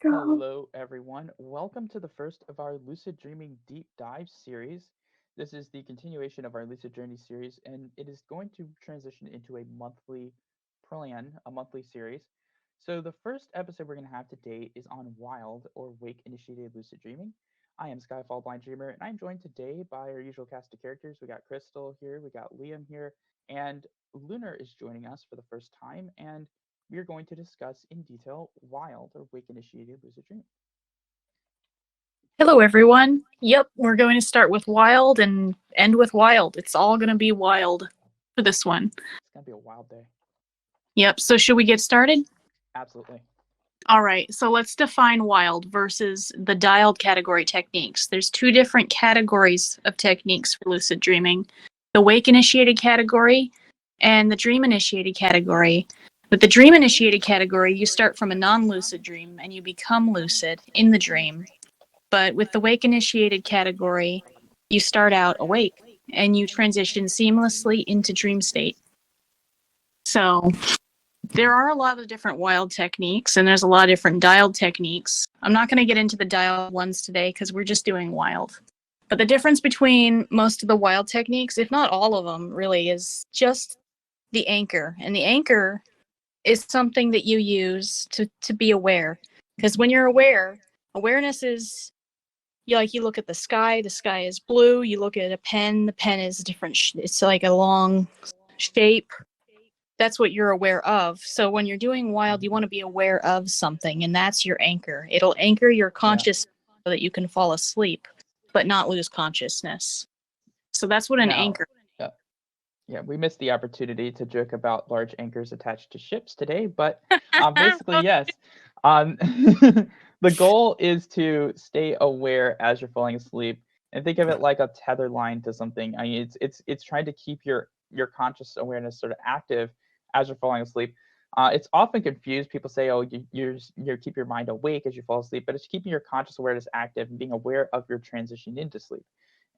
Hello, everyone. Welcome to the first of our Lucid Dreaming Deep Dive series. This is the continuation of our Lucid Journey series, and it is going to transition into a monthly plan, a monthly series. So, the first episode we're going to have today is on wild or wake initiated lucid dreaming. I am Skyfall Blind Dreamer, and I'm joined today by our usual cast of characters. We got Crystal here, we got Liam here, and Lunar is joining us for the first time. And we are going to discuss in detail wild or wake initiated lucid dreaming. Hello, everyone. Yep, we're going to start with wild and end with wild. It's all going to be wild for this one. It's going to be a wild day. Yep, so should we get started? Absolutely. All right, so let's define wild versus the dialed category techniques. There's two different categories of techniques for lucid dreaming, the wake initiated category and the dream initiated category. With the dream initiated category, you start from a non-lucid dream and you become lucid in the dream. But with the wake initiated category, you start out awake and you transition seamlessly into dream state. So there are a lot of different wild techniques and there's a lot of different dialed techniques. I'm not going to get into the dialed ones today because we're just doing wild. But the difference between most of the wild techniques, if not all of them really, is just the anchor. And the anchor is something that you use to be aware. Because when you're aware, awareness is you look at the sky is blue. You look at a pen, the pen is a different it's like a long shape. That's what you're aware of. So when you're doing wild, you want to be aware of something, and that's your anchor. It'll anchor your consciousness so that you can fall asleep but not lose consciousness. So that's what an anchor. Yeah, we missed the opportunity to joke about large anchors attached to ships today, but basically, yes. The goal is to stay aware as you're falling asleep, and think of it like a tether line to something. I mean, it's trying to keep your conscious awareness sort of active as you're falling asleep. It's often confused. People say, "Oh, you keep your mind awake as you fall asleep," but it's keeping your conscious awareness active and being aware of your transition into sleep.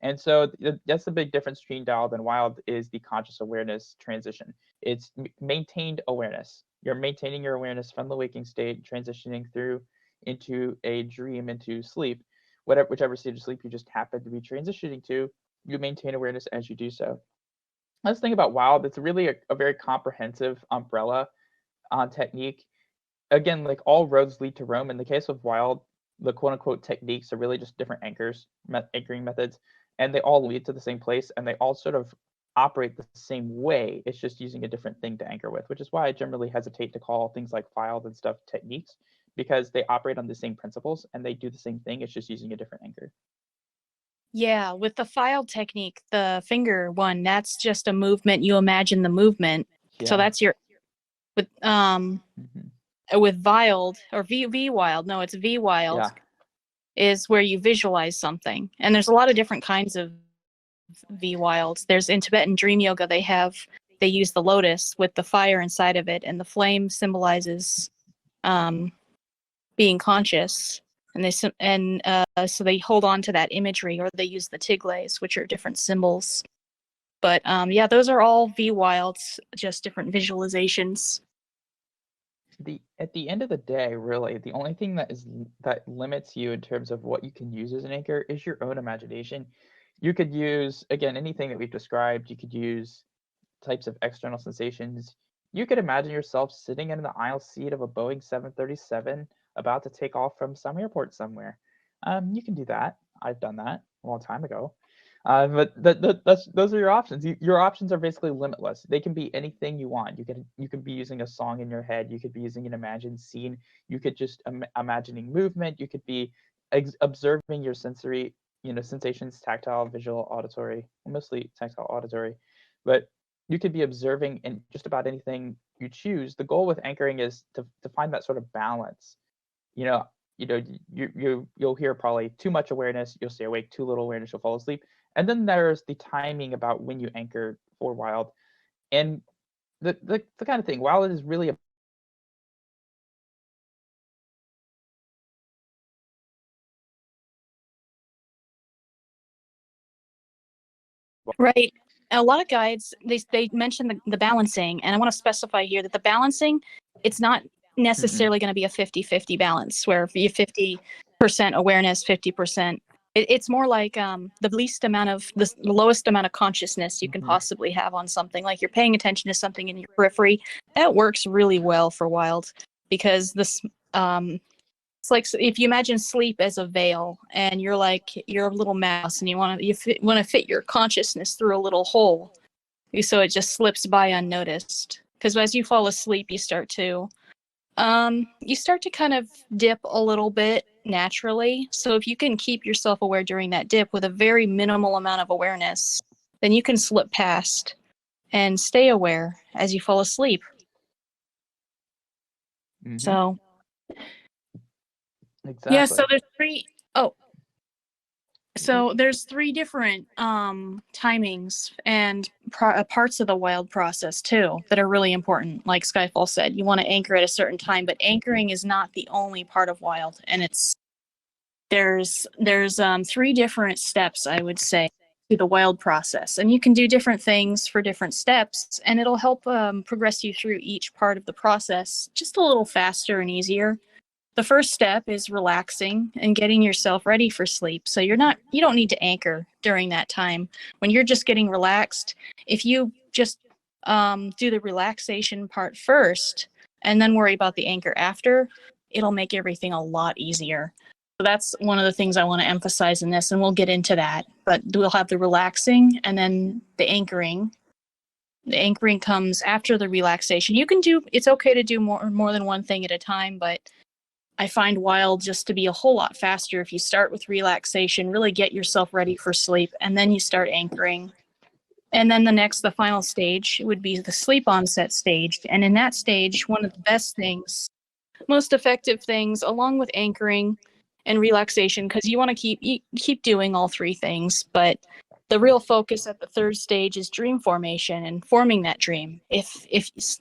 And so that's the big difference between dialed and wild is the conscious awareness transition. It's maintained awareness. You're maintaining your awareness from the waking state, transitioning through into a dream, into sleep. Whichever state of sleep you just happen to be transitioning to, you maintain awareness as you do so. Let's think about wild. It's really a very comprehensive umbrella technique. Again, like all roads lead to Rome. In the case of wild, the quote unquote techniques are really just different anchoring methods, and they all lead to the same place, and they all sort of operate the same way. It's just using a different thing to anchor with, which is why I generally hesitate to call things like wild and stuff techniques, because they operate on the same principles and they do the same thing. It's just using a different anchor. Yeah, with the file technique, the finger one, that's just a movement. You imagine the movement. Yeah. So that's your with wild or V wild. No, it's V wild. Yeah. Is where you visualize something. And there's a lot of different kinds of V wilds. There's in Tibetan dream yoga, they use the lotus with the fire inside of it, and the flame symbolizes being conscious. And so they hold on to that imagery, or they use the tiglays, which are different symbols. But yeah, those are all V wilds, just different visualizations. At the end of the day, really, the only thing that limits you in terms of what you can use as an anchor is your own imagination. You could use, again, anything that we've described. You could use types of external sensations. You could imagine yourself sitting in the aisle seat of a Boeing 737 about to take off from some airport somewhere. You can do that. I've done that a long time ago. But those are your options. Your options are basically limitless. They can be anything you want. You can be using a song in your head. You could be using an imagined scene. You could just imagining movement. You could be observing your sensory, sensations, tactile, visual, auditory, mostly tactile, auditory. But you could be observing in just about anything you choose. The goal with anchoring is to find that sort of balance. You'll hear probably too much awareness, you'll stay awake. Too little awareness, you'll fall asleep. And then there's the timing about when you anchor for wild, and the kind of thing. Wild is really right. A lot of guides they mention the balancing, and I want to specify here that the balancing, it's not necessarily going to be a 50-50 balance where if you 50% awareness, 50%. It's more like the lowest amount of consciousness you can possibly have on something. Like you're paying attention to something in your periphery. That works really well for wild because this it's like if you imagine sleep as a veil and you're a little mouse and you want to fit your consciousness through a little hole so it just slips by unnoticed. Because as you fall asleep, you start to kind of dip a little bit naturally. So if you can keep yourself aware during that dip with a very minimal amount of awareness, then you can slip past and stay aware as you fall asleep. So exactly. yeah, so there's three different timings and parts of the wild process too that are really important. Like Skyfall said, you want to anchor at a certain time, but anchoring is not the only part of wild, and there's three different steps, I would say, to the wild process, and you can do different things for different steps, and it'll help progress you through each part of the process just a little faster and easier. The first step is relaxing and getting yourself ready for sleep. So you don't need to anchor during that time. When you're just getting relaxed, if you just do the relaxation part first and then worry about the anchor after, it'll make everything a lot easier. So that's one of the things I want to emphasize in this, and we'll get into that. But we'll have the relaxing and then the anchoring. The anchoring comes after the relaxation. It's okay to do more than one thing at a time, but I find wild just to be a whole lot faster if you start with relaxation, really get yourself ready for sleep, and then you start anchoring. And then the final stage would be the sleep onset stage. And in that stage, one of the best things, most effective things, along with anchoring and relaxation, because you want to keep doing all three things, but the real focus at the third stage is dream formation and forming that dream. If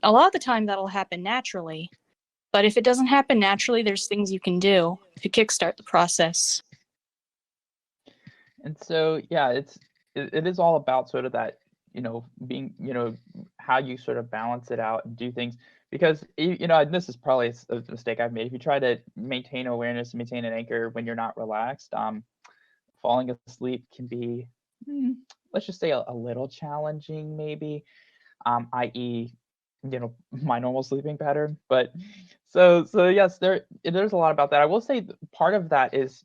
a lot of the time that'll happen naturally, but if it doesn't happen naturally, there's things you can do to kickstart the process. And so, yeah, it is all about sort of that, being, how you sort of balance it out and do things. Because, and this is probably a mistake I've made. If you try to maintain awareness and maintain an anchor when you're not relaxed, falling asleep can be, let's just say, a little challenging, maybe, i.e., my normal sleeping pattern. But so yes, there's a lot about that. I will say part of that is,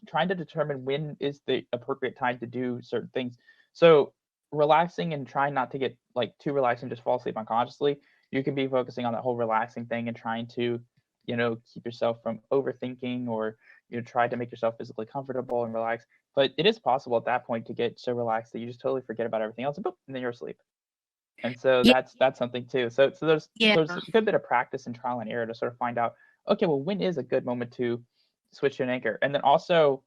trying to determine when is the appropriate time to do certain things. So relaxing and trying not to get like too relaxed and just fall asleep unconsciously. You can be focusing on that whole relaxing thing and trying to, keep yourself from overthinking, or try to make yourself physically comfortable and relax. But it is possible at that point to get so relaxed that you just totally forget about everything else, and boom, and then you're asleep. And so Yeah. that's something too. So there's Yeah. a good bit of practice and trial and error to sort of find out, okay, well, when is a good moment to switch to an anchor? And then also,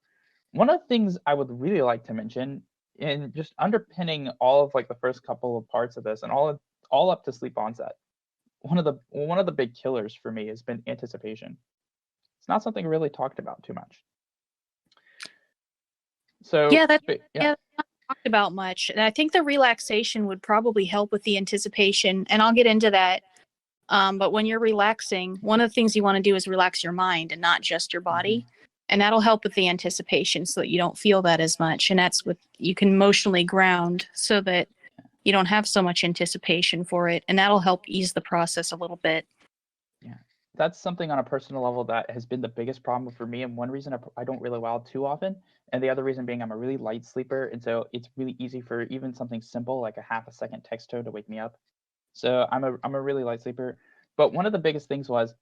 one of the things I would really like to mention, in just underpinning all of like the first couple of parts of this and all up to sleep onset, one of the big killers for me has been anticipation. It's not something really talked about too much. So Yeah, that's not talked about much. And I think the relaxation would probably help with the anticipation, and I'll get into that. But when you're relaxing, one of the things you want to do is relax your mind and not just your body. And that'll help with the anticipation so that you don't feel that as much. And that's what you can emotionally ground so that you don't have so much anticipation for it. And that'll help ease the process a little bit. Yeah, that's something on a personal level that has been the biggest problem for me. And one reason I don't really wild too often. And the other reason being I'm a really light sleeper. And so it's really easy for even something simple like a half a second text tone to wake me up. So I'm a really light sleeper. But one of the biggest things was,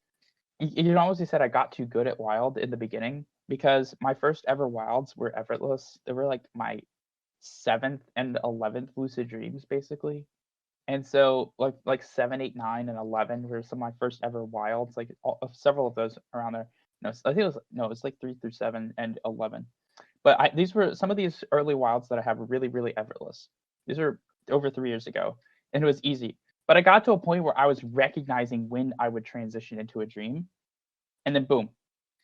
almost said I got too good at wild in the beginning, because my first ever wilds were effortless. They were like my 7th and 11th lucid dreams, basically. And so like 7, 8, 9, and 11 were some of my first ever wilds. Like several of those around there. No, I think it was like 3 through 7 and 11. But these were some of these early wilds that I have were really, really effortless. These are over 3 years ago, and it was easy. But I got to a point where I was recognizing when I would transition into a dream, and then boom,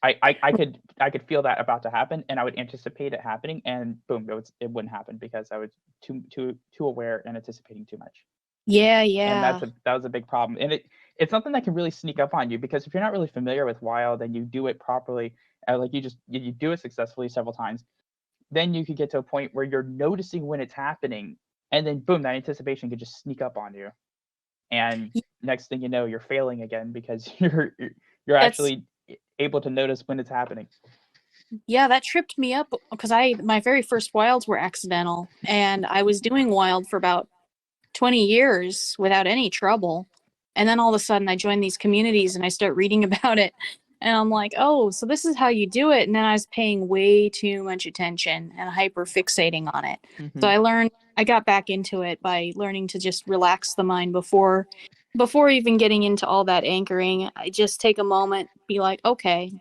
I could feel that about to happen, and I would anticipate it happening, and boom, it wouldn't happen because I was too aware and anticipating too much. Yeah, And yeah. that was a big problem. And it's something that can really sneak up on you, because if you're not really familiar with wild and you do it properly, like you do it successfully several times, then you could get to a point where you're noticing when it's happening, and then boom, that anticipation could just sneak up on you, and next thing you know, you're failing again because you're That's actually able to notice when it's happening. Yeah, that tripped me up because my very first wilds were accidental, and I was doing wild for about 20 years without any trouble. And then all of a sudden I joined these communities and I start reading about it. And I'm like, oh, so this is how you do it. And then I was paying way too much attention and hyper fixating on it. So Hmm. I got back into it by learning to just relax the mind before even getting into all that anchoring. I just take a moment, be like, okay,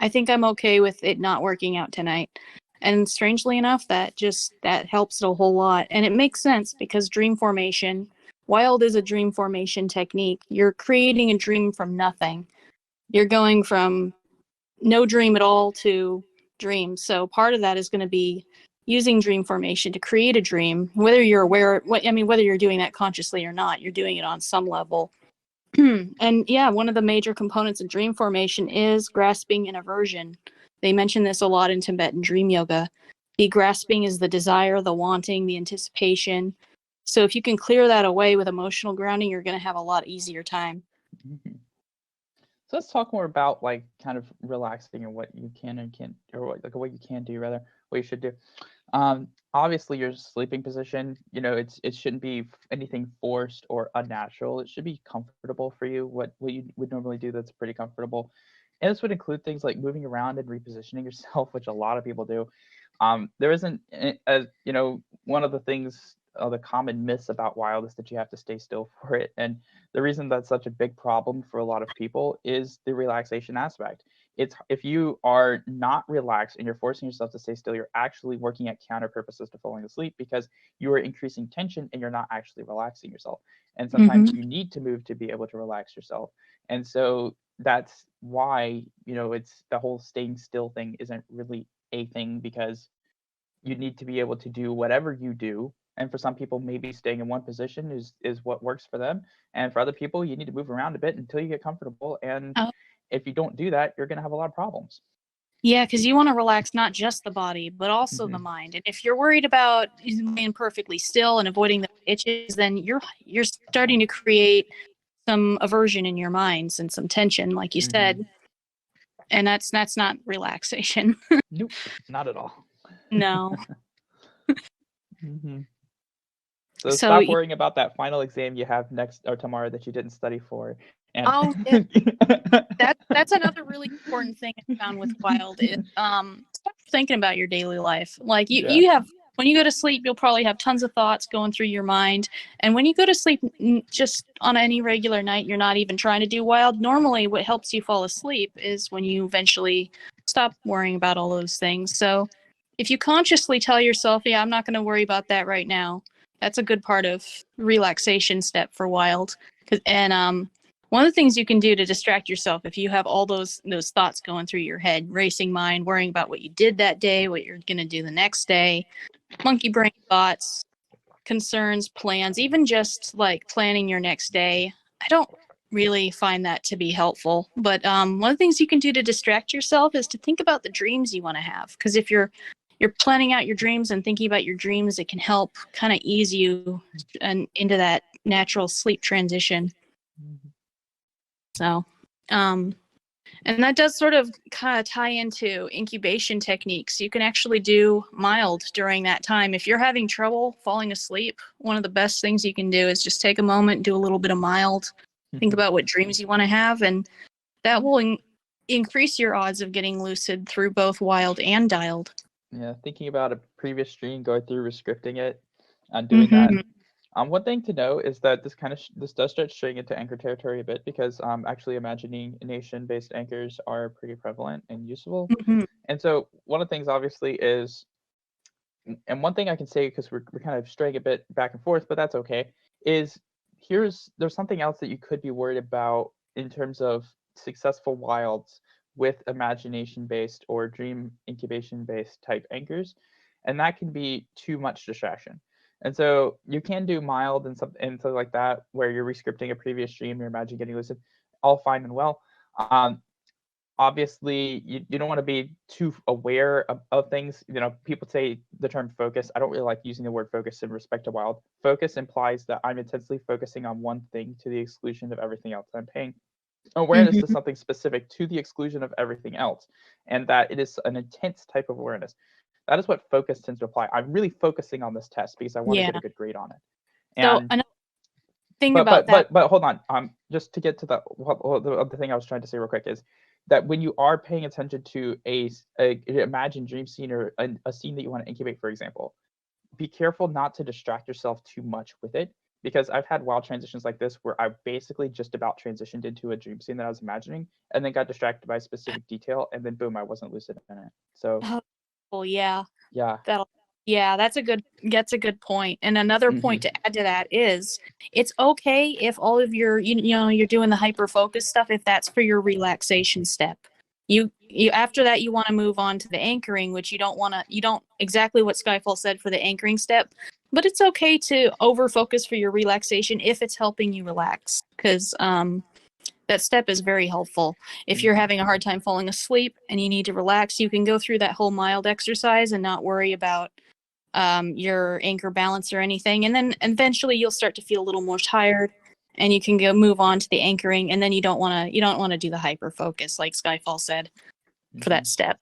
I think I'm okay with it not working out tonight. And strangely enough, that helps it a whole lot. And it makes sense because dream formation, wild is a dream formation technique. You're creating a dream from nothing. You're going from no dream at all to dream. So part of that is going to be using dream formation to create a dream, whether you're aware, whether you're doing that consciously or not, you're doing it on some level. And yeah, one of the major components of dream formation is grasping and aversion. They mention this a lot in Tibetan dream yoga. The grasping is the desire, the wanting, the anticipation. So if you can clear that away with emotional grounding, you're going to have a lot easier time. Hmm. So let's talk more about like kind of relaxing and what you can and can't, or what you can do rather, what you should do. Obviously, your sleeping position, it shouldn't be anything forced or unnatural. It should be comfortable for you. What you would normally do that's pretty comfortable, and this would include things like moving around and repositioning yourself, which a lot of people do. There isn't, one of the things, the common myths about wild is that you have to stay still for it, and the reason that's such a big problem for a lot of people is the relaxation aspect. It's if you are not relaxed and you're forcing yourself to stay still, you're actually working at counter purposes to falling asleep because you are increasing tension and you're not actually relaxing yourself. And sometimes Mm-hmm. you need to move to be able to relax yourself. And so that's why, it's the whole staying still thing isn't really a thing, because you need to be able to do whatever you do. And for some people, maybe staying in one position is what works for them. And for other people, you need to move around a bit until you get comfortable. And if you don't do that, you're going to have a lot of problems. Yeah, because you want to relax not just the body, but also the Hmm. mind. And if you're worried about being perfectly still and avoiding the itches, then you're starting to create some aversion in your minds and some tension, like you Hmm. said, and that's not relaxation. Nope, not at all. No. Hmm. So So, stop worrying about that final exam you have next or tomorrow that you didn't study for. And oh yeah, that's another really important thing I found with wild is stop thinking about your daily life. Like yeah. you have when you go to sleep, you'll probably have tons of thoughts going through your mind. And when you go to sleep just on any regular night, you're not even trying to do wild. Normally what helps you fall asleep is when you eventually stop worrying about all those things. So if you consciously tell yourself, yeah, I'm not going to worry about that right now, that's a good part of relaxation step for wild. And one of the things you can do to distract yourself if you have all those thoughts going through your head, racing mind, worrying about what you did that day, what you're going to do the next day, monkey brain thoughts, concerns, plans, even just like planning your next day. I don't really find that to be helpful. But one of the things you can do to distract yourself is to think about the dreams you want to have. Because if you're planning out your dreams and thinking about your dreams, it can help kind of ease you and into that natural sleep transition. So, um, and that does sort of kind of tie into incubation techniques. You can actually do mild during that time. If you're having trouble falling asleep, one of the best things you can do is just take a moment, do a little bit of mild, think about what dreams you want to have, and that will increase your odds of getting lucid through both wild and dialed. Yeah, thinking about a previous stream, going through restricting it and doing that. Mm-hmm. One thing to know is that this does start straying into anchor territory a bit, because actually imagination-based anchors are pretty prevalent and useful. Mm-hmm. And so one of the things obviously is, and one thing I can say, because we're kind of straying a bit back and forth, but that's okay, is there's something else that you could be worried about in terms of successful wilds with imagination-based or dream incubation-based type anchors, and that can be too much distraction. And so you can do mild and something like that, where you're rescripting a previous stream, you're imagining getting lucid, all fine and well. Obviously, you don't want to be too aware of things. People say the term focus. I don't really like using the word focus in respect to wild. Focus implies that I'm intensely focusing on one thing to the exclusion of everything else. I'm paying awareness to something specific to the exclusion of everything else, and that it is an intense type of awareness. That is what focus tends to apply. I'm really focusing on this test because I want to Yeah. get a good grade on it. So And another thing but about but that. but hold on. Just to get to the other thing I was trying to say real quick is that when you are paying attention to a imagined dream scene or a scene that you want to incubate, for example, be careful not to distract yourself too much with it, because I've had wild transitions like this where I basically just about transitioned into a dream scene that I was imagining and then got distracted by a specific detail, and then boom, I wasn't lucid in it. So Oh, yeah. yeah. That's a good point. And another point to add to that is it's okay if all of your you're doing the hyper focus stuff if that's for your relaxation step. You after that you want to move on to the anchoring, which you don't exactly what Skyfall said for the anchoring step, but it's okay to over focus for your relaxation if it's helping you relax, because that step is very helpful. If you're having a hard time falling asleep and you need to relax, you can go through that whole mild exercise and not worry about your anchor balance or anything. And then eventually you'll start to feel a little more tired and you can move on to the anchoring. And then you don't want to do the hyper focus like Skyfall said for that step.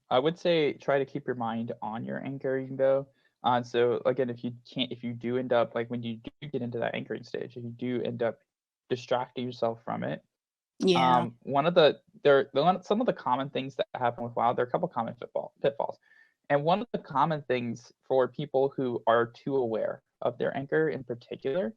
I would say try to keep your mind on your anchoring though. So again, if you do end up, like when you do get into that anchoring stage, if you do end up distracting yourself from it, Yeah. Some of the common things that happen with wild, there are a couple common pitfalls. And one of the common things for people who are too aware of their anchor in particular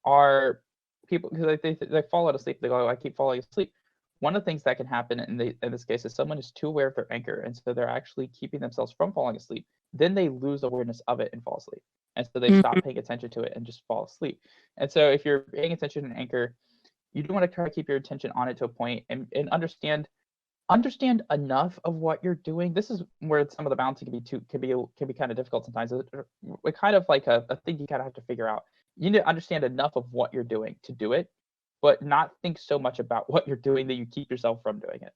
are people, because they fall out of sleep. They go, I keep falling asleep. One of the things that can happen in this case is someone is too aware of their anchor, and so they're actually keeping themselves from falling asleep. Then they lose awareness of it and fall asleep, and so they stop paying attention to it and just fall asleep. And so if you're paying attention to an anchor, you do want to try to keep your attention on it to a point and understand enough of what you're doing. This is where some of the balancing can be kind of difficult sometimes. It's kind of like a thing you kind of have to figure out. You need to understand enough of what you're doing to do it, but not think so much about what you're doing that you keep yourself from doing it.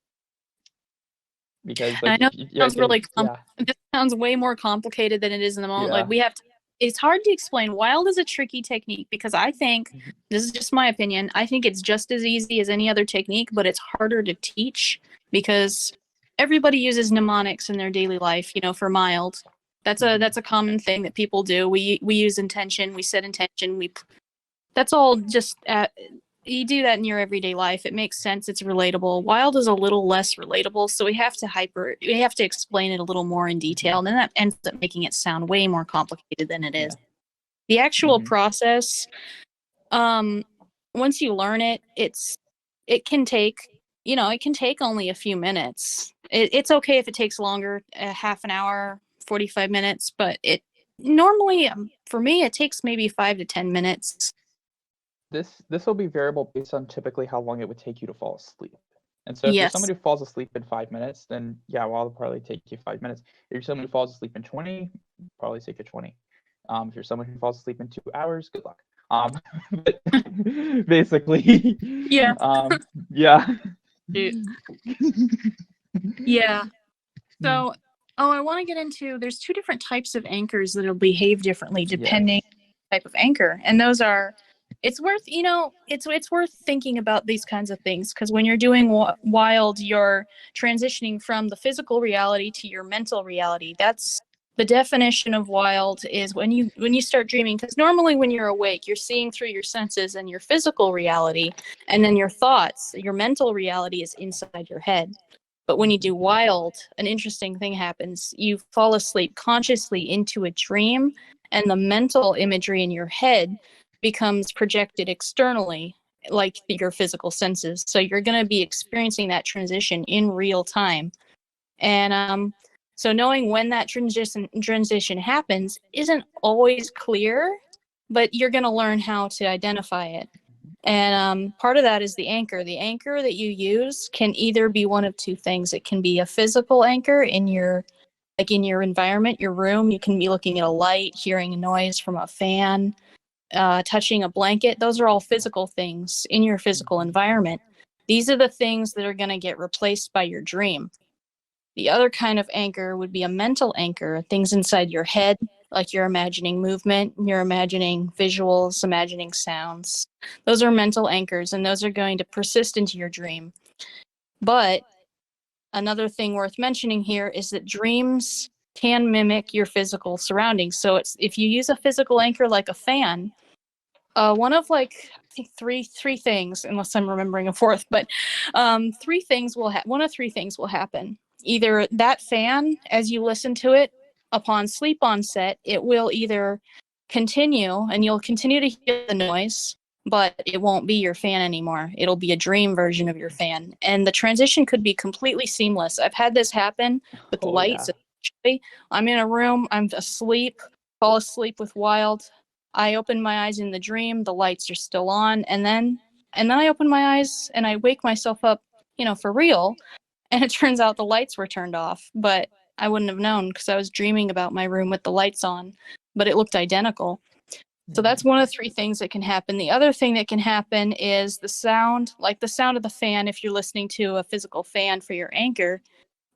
Because And I know it sounds really yeah. This sounds way more complicated than it is in the moment. Yeah. Like it's hard to explain. Wild is a tricky technique because I think, this is just my opinion, I think it's just as easy as any other technique, but it's harder to teach because everybody uses mnemonics in their daily life, for mild. That's a common thing that people do. We use intention, we set intention, that's all just you do that in your everyday life. It makes sense. It's relatable. Wild is a little less relatable, so we have to explain it a little more in detail, and then that ends up making it sound way more complicated than it is. The actual process, once you learn it, it can take only a few minutes. It's okay if it takes longer, half an hour, 45 minutes, but it normally, for me, it takes maybe 5 to 10 minutes. This will be variable based on typically how long it would take you to fall asleep. And so if you're Yes. somebody who falls asleep in 5 minutes, then yeah, well, it'll probably take you 5 minutes. If you're someone who falls asleep in 20, probably take you 20. If you're someone who falls asleep in 2 hours, good luck. But basically, Yeah. Yeah. Yeah. So, I want to get into, there's two different types of anchors that'll behave differently depending on the type of anchor. And those are, it's worth thinking about these kinds of things, because when you're doing wild, you're transitioning from the physical reality to your mental reality. That's the definition of wild, is when you start dreaming, because normally when you're awake, you're seeing through your senses and your physical reality, and then your thoughts, your mental reality is inside your head. But when you do wild, an interesting thing happens. You fall asleep consciously into a dream, and the mental imagery in your head becomes projected externally, like your physical senses. So you're going to be experiencing that transition in real time. And so knowing when that transition happens isn't always clear, but you're going to learn how to identify it. And part of that is the anchor. The anchor that you use can either be one of two things. It can be a physical anchor in your like in your environment, your room. You can be looking at a light, hearing a noise from a fan, touching a blanket. Those are all physical things in your physical environment. These are the things that are going to get replaced by your dream. The other kind of anchor would be a mental anchor, things inside your head, like you're imagining movement, you're imagining visuals, imagining sounds. Those are mental anchors, and those are going to persist into your dream. But another thing worth mentioning here is that dreams can mimic your physical surroundings. So it's if you use a physical anchor like a fan, one of like I think three things, unless I'm remembering a fourth, but one of three things will happen. Either that fan, as you listen to it upon sleep onset, it will either continue and you'll continue to hear the noise, but it won't be your fan anymore. It'll be a dream version of your fan. And the transition could be completely seamless. I've had this happen with Oh yeah. lights. Especially. I'm in a room, I'm asleep, fall asleep with Wild. I open my eyes in the dream, the lights are still on, and then I open my eyes and I wake myself up, for real, and it turns out the lights were turned off, but I wouldn't have known because I was dreaming about my room with the lights on, but it looked identical. So that's one of three things that can happen. The other thing that can happen is the sound, like the sound of the fan. If you're listening to a physical fan for your anchor,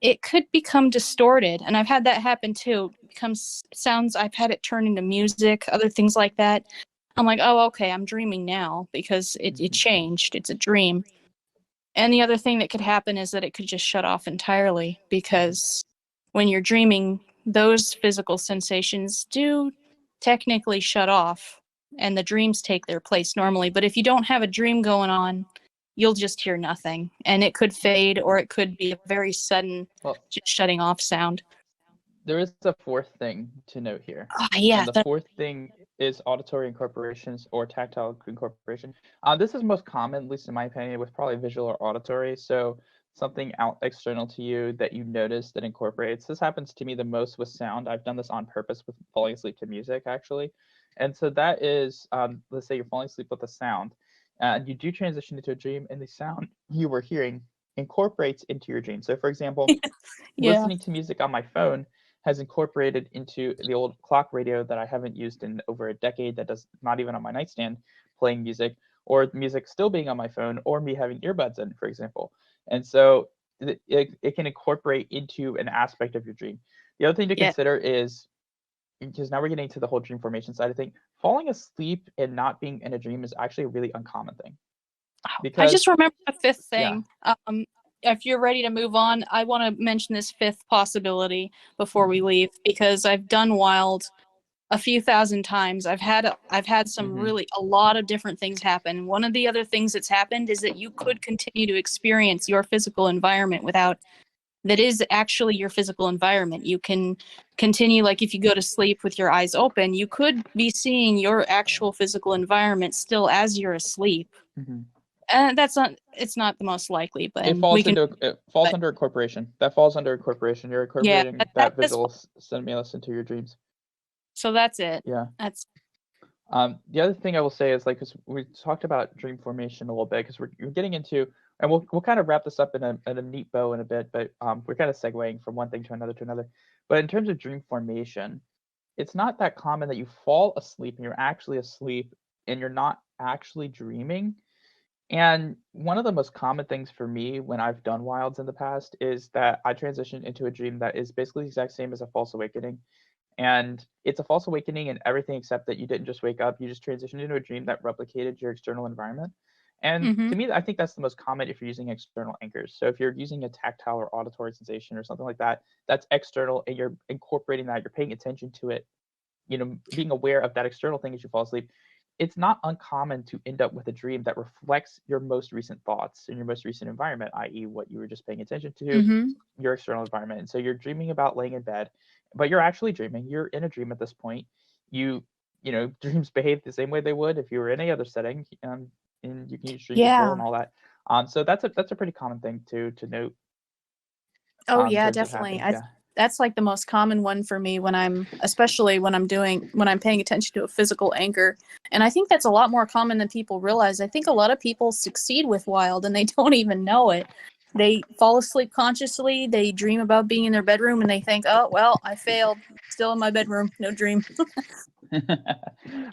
it could become distorted. And I've had that happen too. It becomes sounds, I've had it turn into music, other things like that. I'm like, oh, okay, I'm dreaming now because it changed. It's a dream. And the other thing that could happen is that it could just shut off entirely because when you're dreaming, those physical sensations do technically shut off and the dreams take their place normally. But if you don't have a dream going on, you'll just hear nothing. And it could fade or it could be a very sudden Well, just shutting off sound. there is a fourth thing to note here. Yeah. And the fourth thing is auditory incorporations or tactile incorporation. This is most common, at least in my opinion, with probably visual or auditory. So something out external to you that you notice that incorporates. This happens to me the most with sound. I've done this on purpose with falling asleep to music, actually. And so that is, let's say you're falling asleep with a sound, and you do transition into a dream, and the sound you were hearing incorporates into your dream. So, for example, listening to music on my phone has incorporated into the old clock radio that I haven't used in over a decade, that does not even on my nightstand playing music, or music still being on my phone, or me having earbuds in, for example. And so it can incorporate into an aspect of your dream. The other thing to consider is, because now we're getting to the whole dream formation side of things, falling asleep and not being in a dream is actually a really uncommon thing. Because I just remember a fifth thing. If you're ready to move on, I want to mention this fifth possibility before we leave, because I've done Wild a few thousand times. I've had some a lot of different things happen. One of the other things that's happened is that you could continue to experience your physical environment that is actually your physical environment. You can continue, like if you go to sleep with your eyes open, you could be seeing your actual physical environment still as you're asleep. And it's not the most likely, but it falls under incorporation. That falls under incorporation. You're incorporating that visual stimulus into your dreams. So that's it. Yeah. That's the other thing I will say is, like, because we talked about dream formation a little bit, because we're getting into, and we'll kind of wrap this up in a neat bow in a bit, but we're kind of segueing from one thing to another. But in terms of dream formation, it's not that common that you fall asleep and you're actually asleep and you're not actually dreaming. And one of the most common things for me when I've done wilds in the past is that I transition into a dream that is basically the exact same as a false awakening. And it's a false awakening in everything except that you didn't just wake up, you just transitioned into a dream that replicated your external environment. And to me, I think that's the most common if you're using external anchors. So if you're using a tactile or auditory sensation or something like that, that's external and you're incorporating that, you're paying attention to it, being aware of that external thing as you fall asleep. It's not uncommon to end up with a dream that reflects your most recent thoughts in your most recent environment, i.e. what you were just paying attention to, your external environment. And so you're dreaming about laying in bed, but you're actually dreaming. You're in a dream at this point. Dreams behave the same way they would if you were in any other setting, and you can use dream control and all that. So that's a pretty common thing to note. Oh yeah, definitely. That's like the most common one for me especially when I'm paying attention to a physical anchor. And I think that's a lot more common than people realize. I think a lot of people succeed with Wild and they don't even know it. They fall asleep consciously. They dream about being in their bedroom and they think, oh, well, I failed. Still in my bedroom. No dream.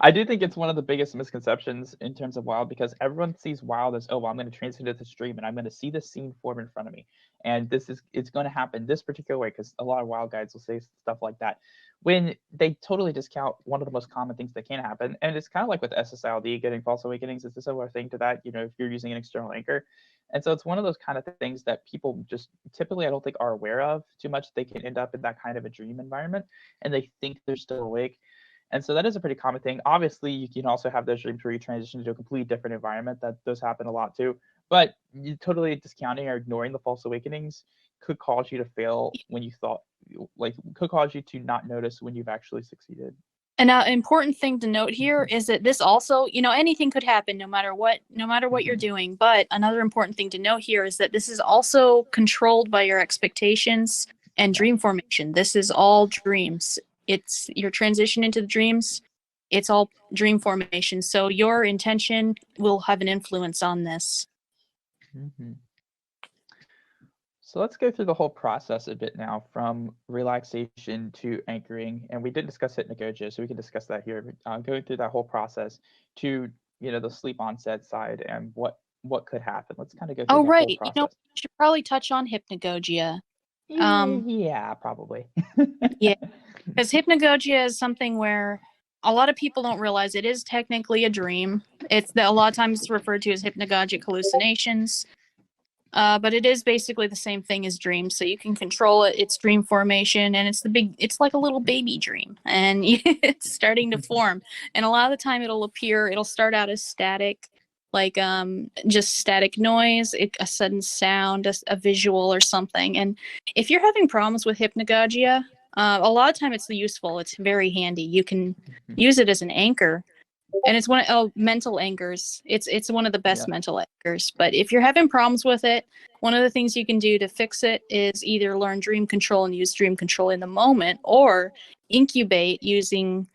I do think it's one of the biggest misconceptions in terms of wild because everyone sees wild as, oh, well, I'm going to transit into this dream and I'm going to see this scene form in front of me. And it's going to happen this particular way because a lot of wild guides will say stuff like that when they totally discount one of the most common things that can happen. And it's kind of like with SSILD, getting false awakenings, it's a similar thing to that, if you're using an external anchor. And so it's one of those kind of things that people just typically, I don't think, are aware of too much. They can end up in that kind of a dream environment and they think they're still awake. And so that is a pretty common thing. Obviously, you can also have those dreams where you transition to a completely different environment. That those happen a lot too. But you totally discounting or ignoring the false awakenings could cause you to fail when you thought, like, could cause you to not notice when you've actually succeeded. An important thing to note here is that this also, anything could happen no matter what you're doing. But another important thing to note here is that this is also controlled by your expectations and dream formation. This is all dreams. It's your transition into the dreams. It's all dream formation. So your intention will have an influence on this. Mm-hmm. So let's go through the whole process a bit now, from relaxation to anchoring. And we did discuss hypnagogia, so we can discuss that here. Going through that whole process to the sleep onset side and what could happen. Let's kind of go through Oh, that whole right. process. We should probably touch on hypnagogia. Yeah, probably. Yeah, because hypnagogia is something where a lot of people don't realize it is technically a dream. A lot of times it's referred to as hypnagogic hallucinations. But it is basically the same thing as dreams, so you can control it. It's dream formation, and it's like a little baby dream, and it's starting to form. And a lot of the time, it'll start out as static, like just static noise, a sudden sound, a visual or something. And if you're having problems with hypnagogia, a lot of time it's useful. It's very handy. You can use it as an anchor. And it's mental anchors. It's one of the best mental anchors. But if you're having problems with it, one of the things you can do to fix it is either learn dream control and use dream control in the moment, or incubate using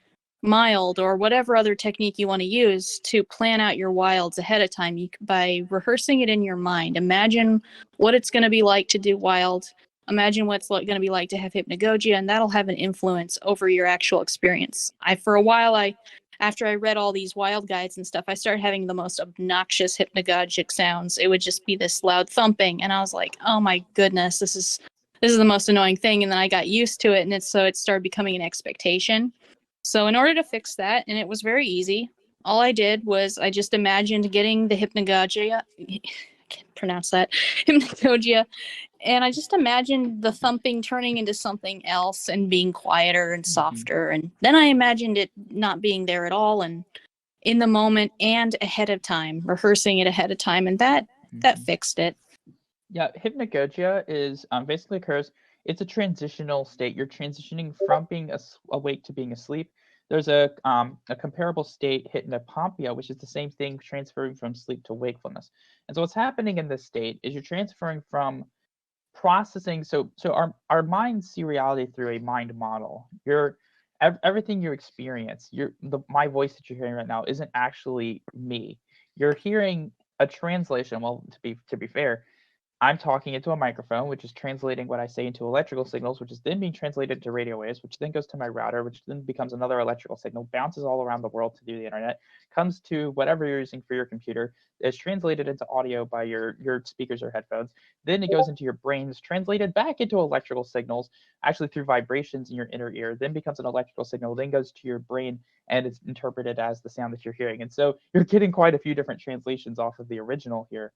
mild or whatever other technique you want to use to plan out your wilds ahead of time. By rehearsing it in your mind, imagine what it's going to be like to do wild. Imagine what it's going to be like to have hypnagogia, and that'll have an influence over your actual experience. For a while, after I read all these wild guides and stuff, I started having the most obnoxious hypnagogic sounds. It would just be this loud thumping, and I was like, "Oh my goodness, this is the most annoying thing." And then I got used to it, and it started becoming an expectation. So in order to fix that, and it was very easy, all I did was I just imagined getting the hypnagogia. I can't pronounce that, hypnagogia. And I just imagined the thumping turning into something else and being quieter and softer. And then I imagined it not being there at all, and in the moment and ahead of time, rehearsing it ahead of time. And that fixed it. Yeah, hypnagogia is basically occurs. It's a transitional state. You're transitioning from being awake to being asleep. There's a comparable state, hypnopompia, which is the same thing, transferring from sleep to wakefulness. And so what's happening in this state is you're transferring from processing. So our minds see reality through a mind model. Everything you experience, my voice that you're hearing right now isn't actually me. You're hearing a translation. Well, to be fair, I'm talking into a microphone, which is translating what I say into electrical signals, which is then being translated to radio waves, which then goes to my router, which then becomes another electrical signal, bounces all around the world to do the internet, comes to whatever you're using for your computer, is translated into audio by your speakers or headphones. Then it goes into your brains, translated back into electrical signals, actually through vibrations in your inner ear, then becomes an electrical signal, then goes to your brain, and it's interpreted as the sound that you're hearing. And so you're getting quite a few different translations off of the original here.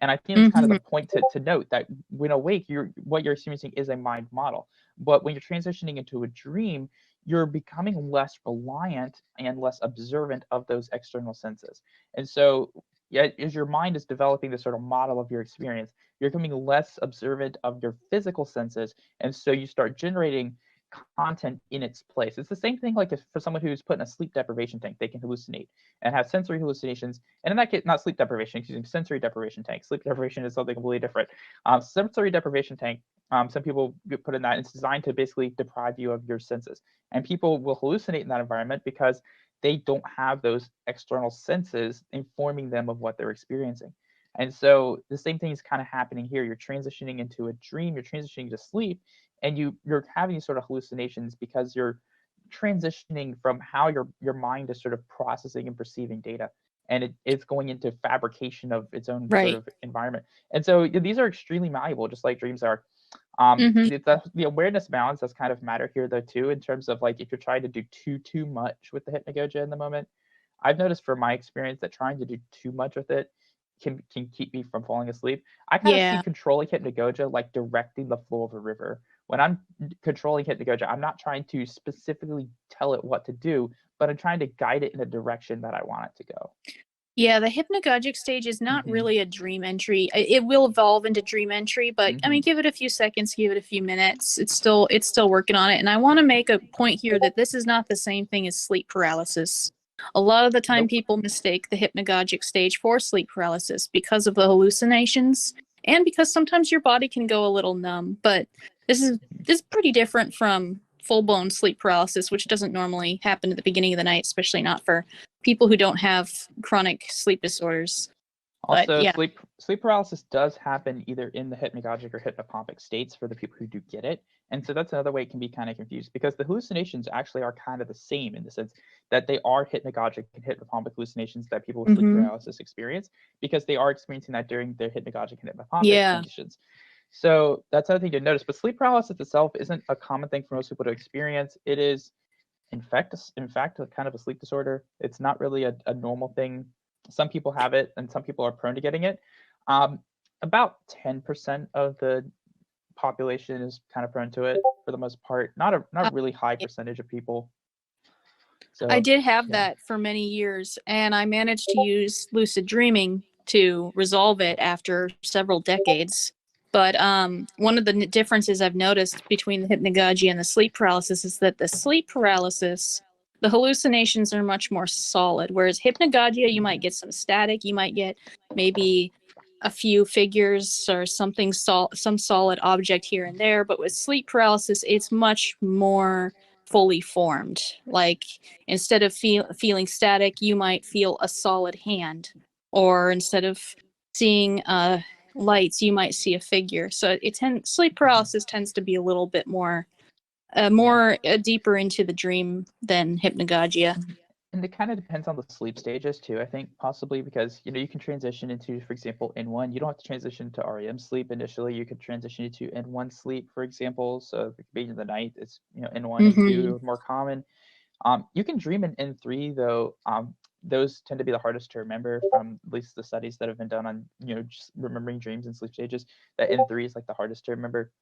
And I think it's kind of the point to note that when awake, what you're experiencing is a mind model. But when you're transitioning into a dream, you're becoming less reliant and less observant of those external senses. And so, yeah, as your mind is developing this sort of model of your experience, you're becoming less observant of your physical senses. And so you start generating content in its place. It's the same thing like for someone who's put in a sleep deprivation tank, they can hallucinate and have sensory hallucinations. And in that case, not sleep deprivation, excuse me, sensory deprivation tank. Sleep deprivation is something completely different. Sensory deprivation tank, some people put in that. It's designed to basically deprive you of your senses. And people will hallucinate in that environment because they don't have those external senses informing them of what they're experiencing. And so the same thing is kind of happening here. You're transitioning into a dream, you're transitioning to sleep, and you're having these sort of hallucinations because you're transitioning from how your mind is sort of processing and perceiving data, and it's going into fabrication of its own sort Right. of environment. And so these are extremely malleable, just like dreams are. Mm-hmm. The awareness balance does kind of matter here though too, in terms of like if you're trying to do too much with the hypnagogia in the moment. I've noticed from my experience that trying to do too much with it can keep me from falling asleep. I kind of see Yeah. controlling hypnagogia like directing the flow of a river. When I'm controlling hypnagogia, I'm not trying to specifically tell it what to do, but I'm trying to guide it in a direction that I want it to go. Yeah, the hypnagogic stage is not Mm-hmm. really a dream entry. It will evolve into dream entry, but I Mm-hmm. mean, give it a few seconds, give it a few minutes. It's still working on it. And I want to make a point here that this is not the same thing as sleep paralysis. A lot of the time, Nope. people mistake the hypnagogic stage for sleep paralysis because of the hallucinations and because sometimes your body can go a little numb. But this is this is pretty different from full-blown sleep paralysis, which doesn't normally happen at the beginning of the night, especially not for people who don't have chronic sleep disorders. But Also, yeah. sleep paralysis does happen either in the hypnagogic or hypnopompic states for the people who do get it. And so that's another way it can be kind of confused, because the hallucinations actually are kind of the same in the sense that they are hypnagogic and hypnopompic hallucinations that people with sleep Mm-hmm. paralysis experience, because they are experiencing that during their hypnagogic and hypnopompic Yeah. conditions. So that's another thing to notice. But sleep paralysis itself isn't a common thing for most people to experience. It is in fact a kind of a sleep disorder. It's not really a normal thing. Some people have it and some people are prone to getting it. um, about 10% of the population is kind of prone to it for the most part, not a Uh, not really high percentage of people. I So did have yeah. that for many years, and I managed to use lucid dreaming to resolve it after several decades. But one of the differences I've noticed between the hypnagogia and the sleep paralysis is that the sleep paralysis, the hallucinations are much more solid, whereas hypnagogia, you might get some static, you might get maybe a few figures or something, some solid object here and there. But with sleep paralysis, it's much more fully formed. Like instead of feeling static, you might feel a solid hand, or instead of seeing lights, you might see a figure. So sleep Mhm. paralysis tends to be a little bit more Yeah. deeper into the dream than hypnagogia. And it kind of depends on the sleep stages too, I think, possibly because you can transition into, for example, N1. You don't have to transition to REM sleep initially. You could transition into N1 sleep, for example. So at the beginning of the night, it's N1, Mm-hmm. N2 are more common. You can dream in N3 though. Those tend to be the hardest to remember from at least the studies that have been done on just remembering dreams and sleep stages. That N3 is like the hardest to remember.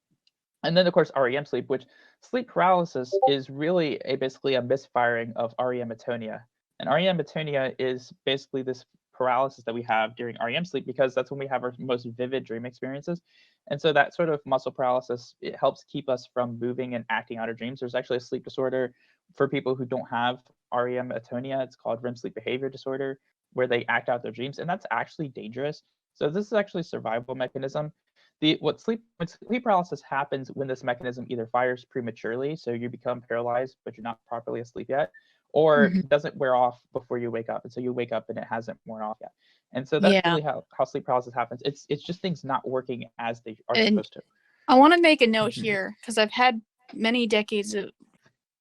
And then of course REM sleep, which sleep paralysis is really basically a misfiring of REM atonia. And REM atonia is basically this paralysis that we have during REM sleep because that's when we have our most vivid dream experiences. And so that sort of muscle paralysis, it helps keep us from moving and acting out our dreams. There's actually a sleep disorder for people who don't have REM atonia. It's called REM sleep behavior disorder, where they act out their dreams, and that's actually dangerous. So this is actually a survival mechanism. When sleep paralysis happens when this mechanism either fires prematurely, so you become paralyzed but you're not properly asleep yet, or Mm-hmm. doesn't wear off before you wake up, and so you wake up and it hasn't worn off yet. And so that's Yeah. really how sleep paralysis happens. It's just things not working as they are And supposed to. I want to make a note Mhm. here because I've had many decades of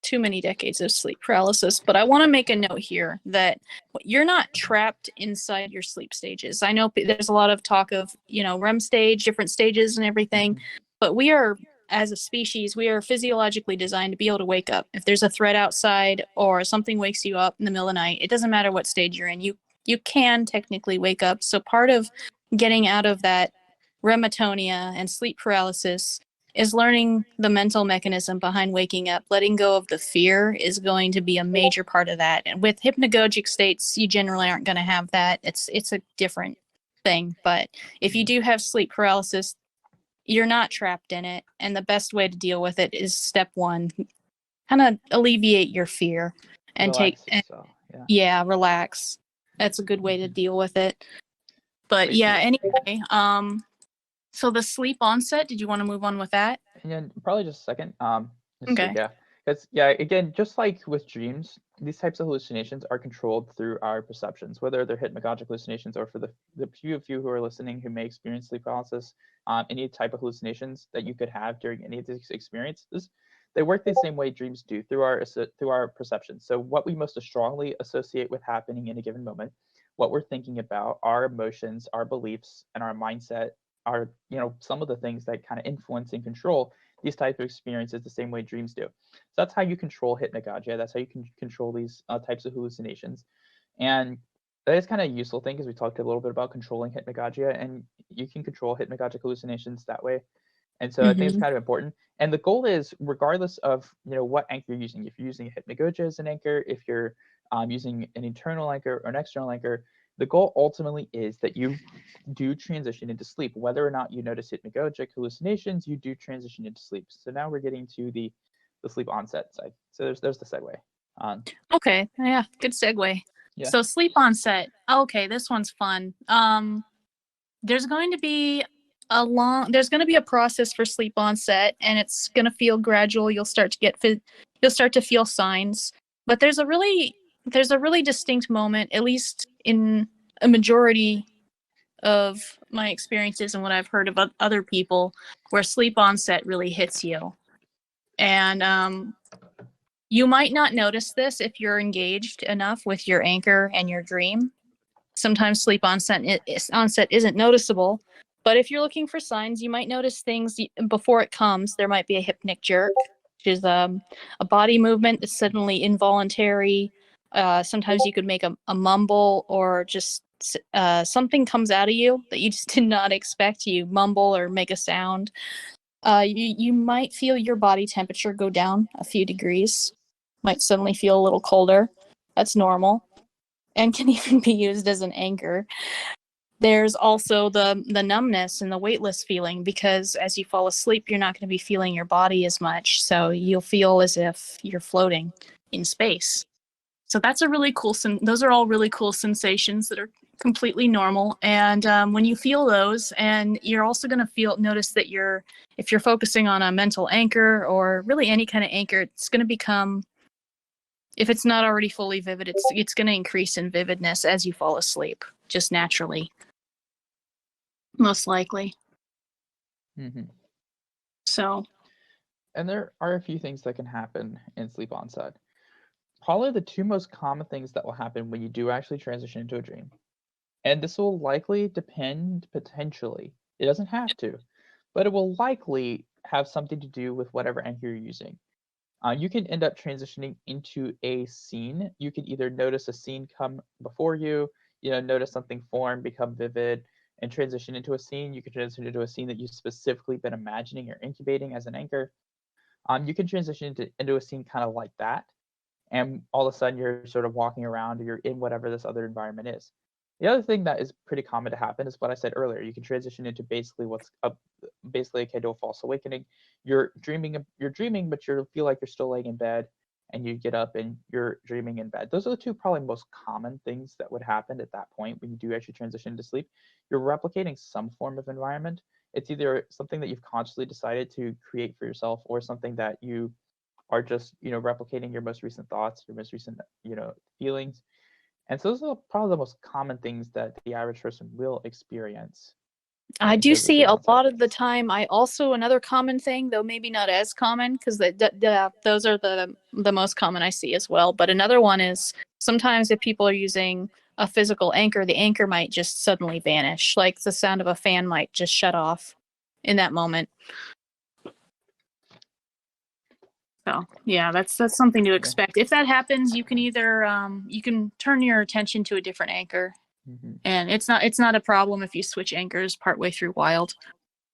too many decades of sleep paralysis, but I want to make a note here that you're not trapped inside your sleep stages. I know there's a lot of talk of, REM stage, different stages and everything, Mhm. but we are, as a species, we are physiologically designed to be able to wake up. If there's a threat outside or something wakes you up in the middle of the night, it doesn't matter what stage you're in. You can technically wake up. So part of getting out of that rematonia and sleep paralysis is learning the mental mechanism behind waking up. Letting go of the fear is going to be a major part of that. And with hypnagogic states, you generally aren't going to have that. It's a different thing. But if you Mhm. do have sleep paralysis, you're not trapped in it. And the best way to deal with it is step one, kind of alleviate your fear and Relax yourself. Yeah. relax. That's a good way to Mhm. deal with it. But Sweet. yeah, anyway, so the sleep onset, did you want to move on with that? And then probably just a second. Just so Okay. yeah. Because yeah, again, just like with dreams, these types of hallucinations are controlled through our perceptions, whether they're hypnagogic hallucinations or for the few of you who are listening who may experience sleep paralysis, any type of hallucinations that you could have during any of these experiences, they work the same way dreams do through our perceptions. So what we most strongly associate with happening in a given moment, what we're thinking about, our emotions, our beliefs, and our mindset are, some of the things that kind of influence and control these types of experiences the same way dreams do. So that's how you control hypnagogia. That's how you can control these types of hallucinations. And that is kind of a useful thing because we talked a little bit about controlling hypnagogia, and you can control hypnagogic hallucinations that way. And so I think it's Mm-hmm. kind of important. And the goal is, regardless of what anchor you're using, if you're using hypnagogia as an anchor, if you're using an internal anchor or an external anchor, the goal ultimately is that you do transition into sleep. Whether or not you notice hypnagogic hallucinations, you do transition into sleep. So now we're getting to the sleep onset side. So there's the segue. Okay, yeah, good segue. Yeah. So sleep onset. Okay, this one's fun. There's going to be there's going to be a process for sleep onset, and it's going to feel gradual. You'll start to feel signs, but there's a really distinct moment, at least in a majority of my experiences and what I've heard of other people, where sleep onset really hits you. And you might not notice this if you're engaged enough with your anchor and your dream. Sometimes sleep onset isn't noticeable, but if you're looking for signs, you might notice things before it comes. There might be a hypnic jerk, which is a body movement that's suddenly involuntary. Sometimes you could make a mumble, or just something comes out of you that you just did not expect. You mumble or make a sound. You might feel your body temperature go down a few degrees. Might suddenly feel a little colder. That's normal, and can even be used as an anchor. There's also the numbness and the weightless feeling, because as you fall asleep, you're not going to be feeling your body as much, so you'll feel as if you're floating in space. So that's a really cool. Those are all really cool sensations that are completely normal. And when you feel those, and you're also going to notice that if you're focusing on a mental anchor or really any kind of anchor, it's going to become, if it's not already fully vivid, it's going to increase in vividness as you fall asleep, just naturally, most likely. Mm-hmm. So, And there are a few things that can happen in sleep onset. Probably the two most common things that will happen when you do actually transition into a dream. And this will likely depend potentially. It doesn't have to, but it will likely have something to do with whatever anchor you're using. You can end up transitioning into a scene. You can either notice a scene come before you, notice something form, become vivid, and transition into a scene. You can transition into a scene that you've specifically been imagining or incubating as an anchor. You can transition into a scene kind of like that, and all of a sudden you're sort of walking around, or you're in whatever this other environment is. The other thing that is pretty common to happen is what I said earlier. You can transition into basically basically akin to a false awakening. You're dreaming, but you feel like you're still laying in bed, and you get up and you're dreaming in bed. Those are the two probably most common things that would happen at that point when you do actually transition into sleep. You're replicating some form of environment. It's either something that you've consciously decided to create for yourself, or something that you are just replicating your most recent thoughts, your most recent feelings. And so those are probably the most common things that the average person will experience I in do terms of see sleep a onset. lot of the time. I also, another common thing, though maybe not as common, because those are the most common I see as well. But another one is, sometimes if people are using a physical anchor, the anchor might just suddenly vanish. Like the sound of a fan might just shut off in that moment. So yeah, that's something to expect. If that happens, you can either you can turn your attention to a different anchor, Hmm. and it's not a problem if you switch anchors partway through Wild.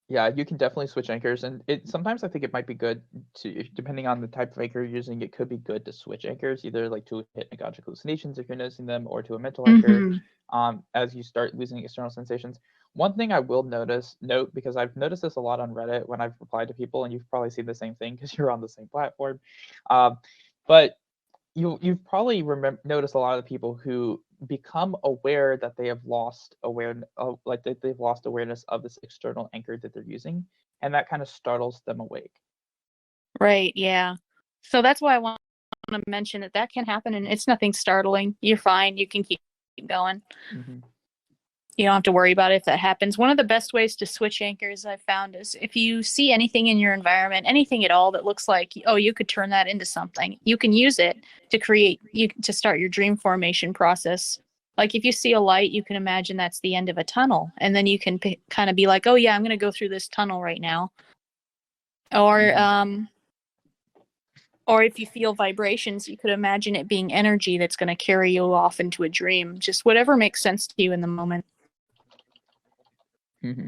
Yeah, you can definitely switch anchors, and sometimes I think it might be good to, depending on the type of anchor you're using, it could be good to switch anchors, either like to hypnagogic hallucinations if you're noticing them, or to a mental anchor, Mm-hmm. as you start losing external sensations. One thing I will note, because I've noticed this a lot on Reddit when I've replied to people, and you've probably seen the same thing because you're on the same platform, um, but you've probably noticed a lot of the people who become aware that they have lost like that they've lost awareness of this external anchor that they're using, and that kind of startles them awake. Right. Yeah. So that's why I want to mention that can happen, and it's nothing startling. You're fine. You can keep going. Mm-hmm. You don't have to worry about it if that happens. One of the best ways to switch anchors I've found is if you see anything in your environment, anything at all that looks like, oh, you could turn that into something, you can use it to start your dream formation process. Like if you see a light, you can imagine that's the end of a tunnel. And then you can kind of be like, oh yeah, I'm going to go through this tunnel right now. Or if you feel vibrations, you could imagine it being energy that's going to carry you off into a dream. Just whatever makes sense to you in the moment. Mm-hmm.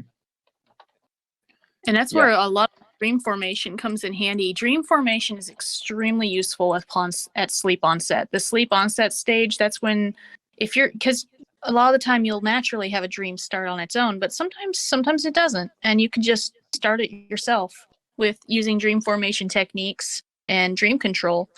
And that's where a lot of dream formation comes in handy. Dream formation is extremely useful at sleep onset. The sleep onset stage, that's when, because a lot of the time you'll naturally have a dream start on its own, but sometimes it doesn't. And you can just start it yourself with using dream formation techniques and dream control.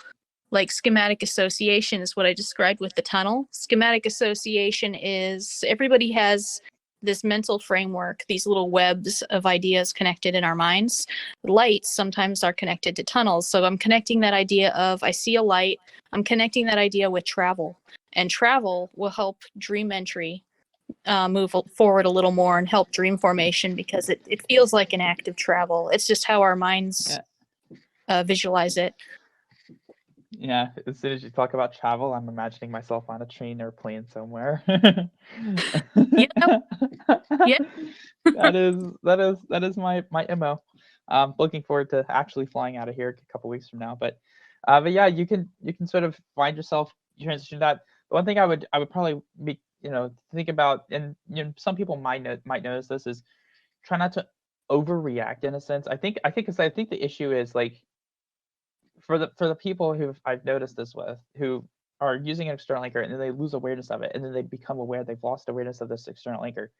Like schematic association is what I described with the tunnel. Schematic association is everybody has this mental framework, these little webs of ideas connected in our minds. Lights sometimes are connected to tunnels. So I'm connecting that idea of I see a light, I'm connecting that idea with travel. And travel will help dream entry move forward a little more and help dream formation because it feels like an act of travel. It's just how our minds visualize it. Yeah, as soon as you talk about travel, I'm imagining myself on a train or plane somewhere. Yeah. Yeah. That is my MO. Looking forward to actually flying out of here a couple weeks from now. But yeah, you can sort of find yourself transition that. The one thing I would probably be think about, and some people might notice this, is try not to overreact in a sense. I think the issue is like for the people who I've noticed this with, who are using an external anchor and then they lose awareness of it, and then they become aware they've lost awareness of this external anchor.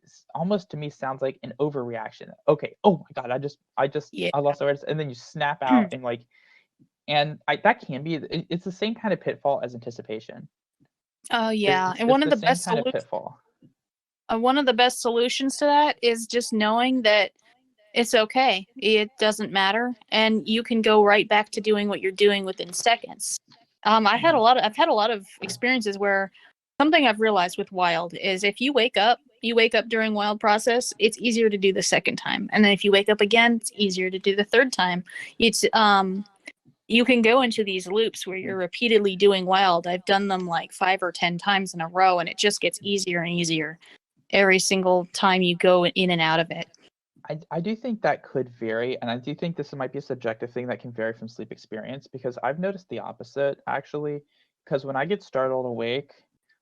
It's almost to me sounds like an overreaction. Okay, oh my god, I lost awareness, and then you snap out and like, and that can be it's the same kind of pitfall as anticipation. Oh yeah, and It's the same kind of pitfall. One of the best solutions to that is just knowing that it's okay. It doesn't matter, and you can go right back to doing what you're doing within seconds. I've had a lot of experiences where something I've realized with wild is if you wake up during wild process, it's easier to do the second time, and then if you wake up again, it's easier to do the third time. It's you can go into these loops where you're repeatedly doing wild. I've done them like 5 or 10 times in a row, and it just gets easier and easier every single time you go in and out of it. I do think that could vary, and I do think this might be a subjective thing that can vary from sleep experience, because I've noticed the opposite actually. Because when I get startled awake,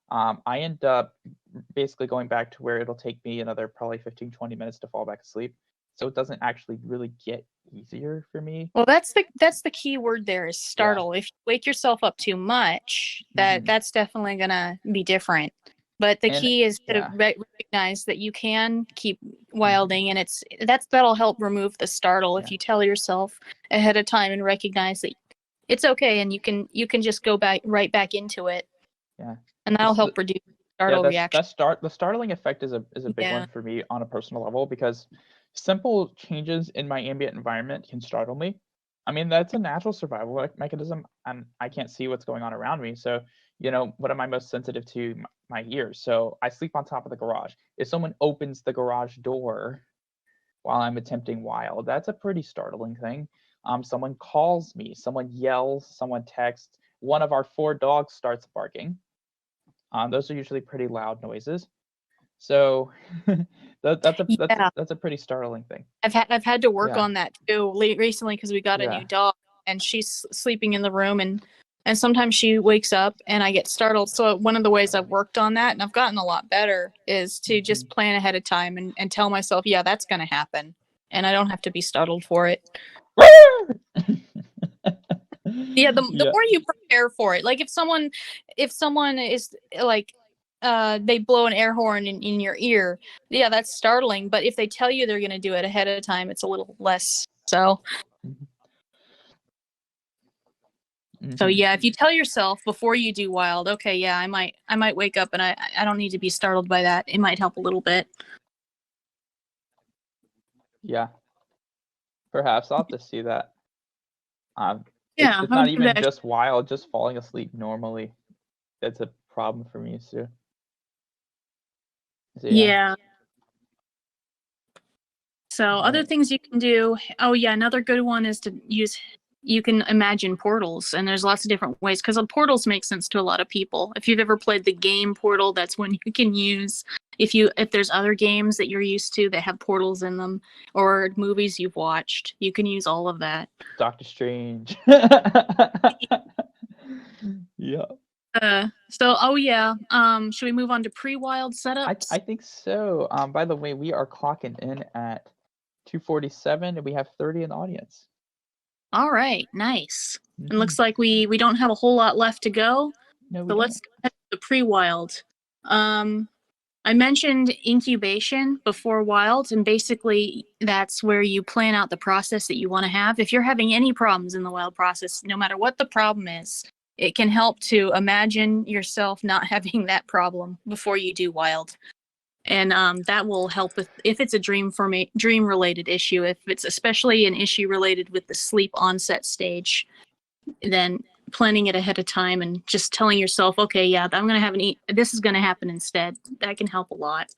I end up basically going back to where it'll take me another probably 15-20 minutes to fall back asleep. So it doesn't actually really get easier for me. Well, that's the key word there is startle. If you wake yourself up too much, that's definitely gonna be different. But the key is to recognize that you can keep wilding, and that'll help remove the startle if you tell yourself ahead of time and recognize that it's okay, and you can just go right back into it. Yeah, and that'll help reduce startle reaction. The startling effect is a big one for me on a personal level, because simple changes in my ambient environment can startle me. I mean, that's a natural survival mechanism, and I can't see what's going on around me. So, what am I most sensitive to? My ears. So I sleep on top of the garage. If someone opens the garage door while I'm attempting wild, that's a pretty startling thing. Someone calls me, someone yells, someone texts. One of our 4 dogs starts barking. Those are usually pretty loud noises. So that's a pretty startling thing. I've had to work on that too recently because we got a new dog, and she's sleeping in the room, and sometimes she wakes up and I get startled. So one of the ways I've worked on that, and I've gotten a lot better, is to just plan ahead of time and tell myself, yeah, that's going to happen, and I don't have to be startled for it. The more you prepare for it, like if someone is like they blow an air horn in your ear, that's startling, but if they tell you they're going to do it ahead of time, it's a little less so. So if you tell yourself before you do wild, okay, I might wake up and I don't need to be startled by that, it might help a little bit. Yeah, perhaps I'll have to see that. Yeah, It's I not would give even that. just wild, just falling asleep normally. That's a problem for me too. So yeah. Yeah. So All other right. things you can do. Oh yeah, another good one is to use. You can imagine portals, and there's lots of different ways because portals make sense to a lot of people. If you've ever played the game Portal, that's one you can use. If there's other games that you're used to that have portals in them, or movies you've watched, you can use all of that. Doctor Strange. Yeah. Oh yeah. Should we move on to pre-wild I setups? think so. By the way, we are clocking in at 2:47 and we have 30 in the audience. All right, nice. And Hmm. looks like we don't have a whole lot left to go. No, we So let's don't. go ahead to the pre-wild. I mentioned incubation before wild, and basically that's where you plan out the process that you want to have. If you're having any problems in the wild process, no matter what the problem is, it can help to imagine yourself not having that problem before you do wild. And that will help if it's a dream related issue, if it's especially an issue related with the sleep onset stage, then planning it ahead of time and just telling yourself, okay, yeah, I'm going to have this is going to happen instead. That can help a lot.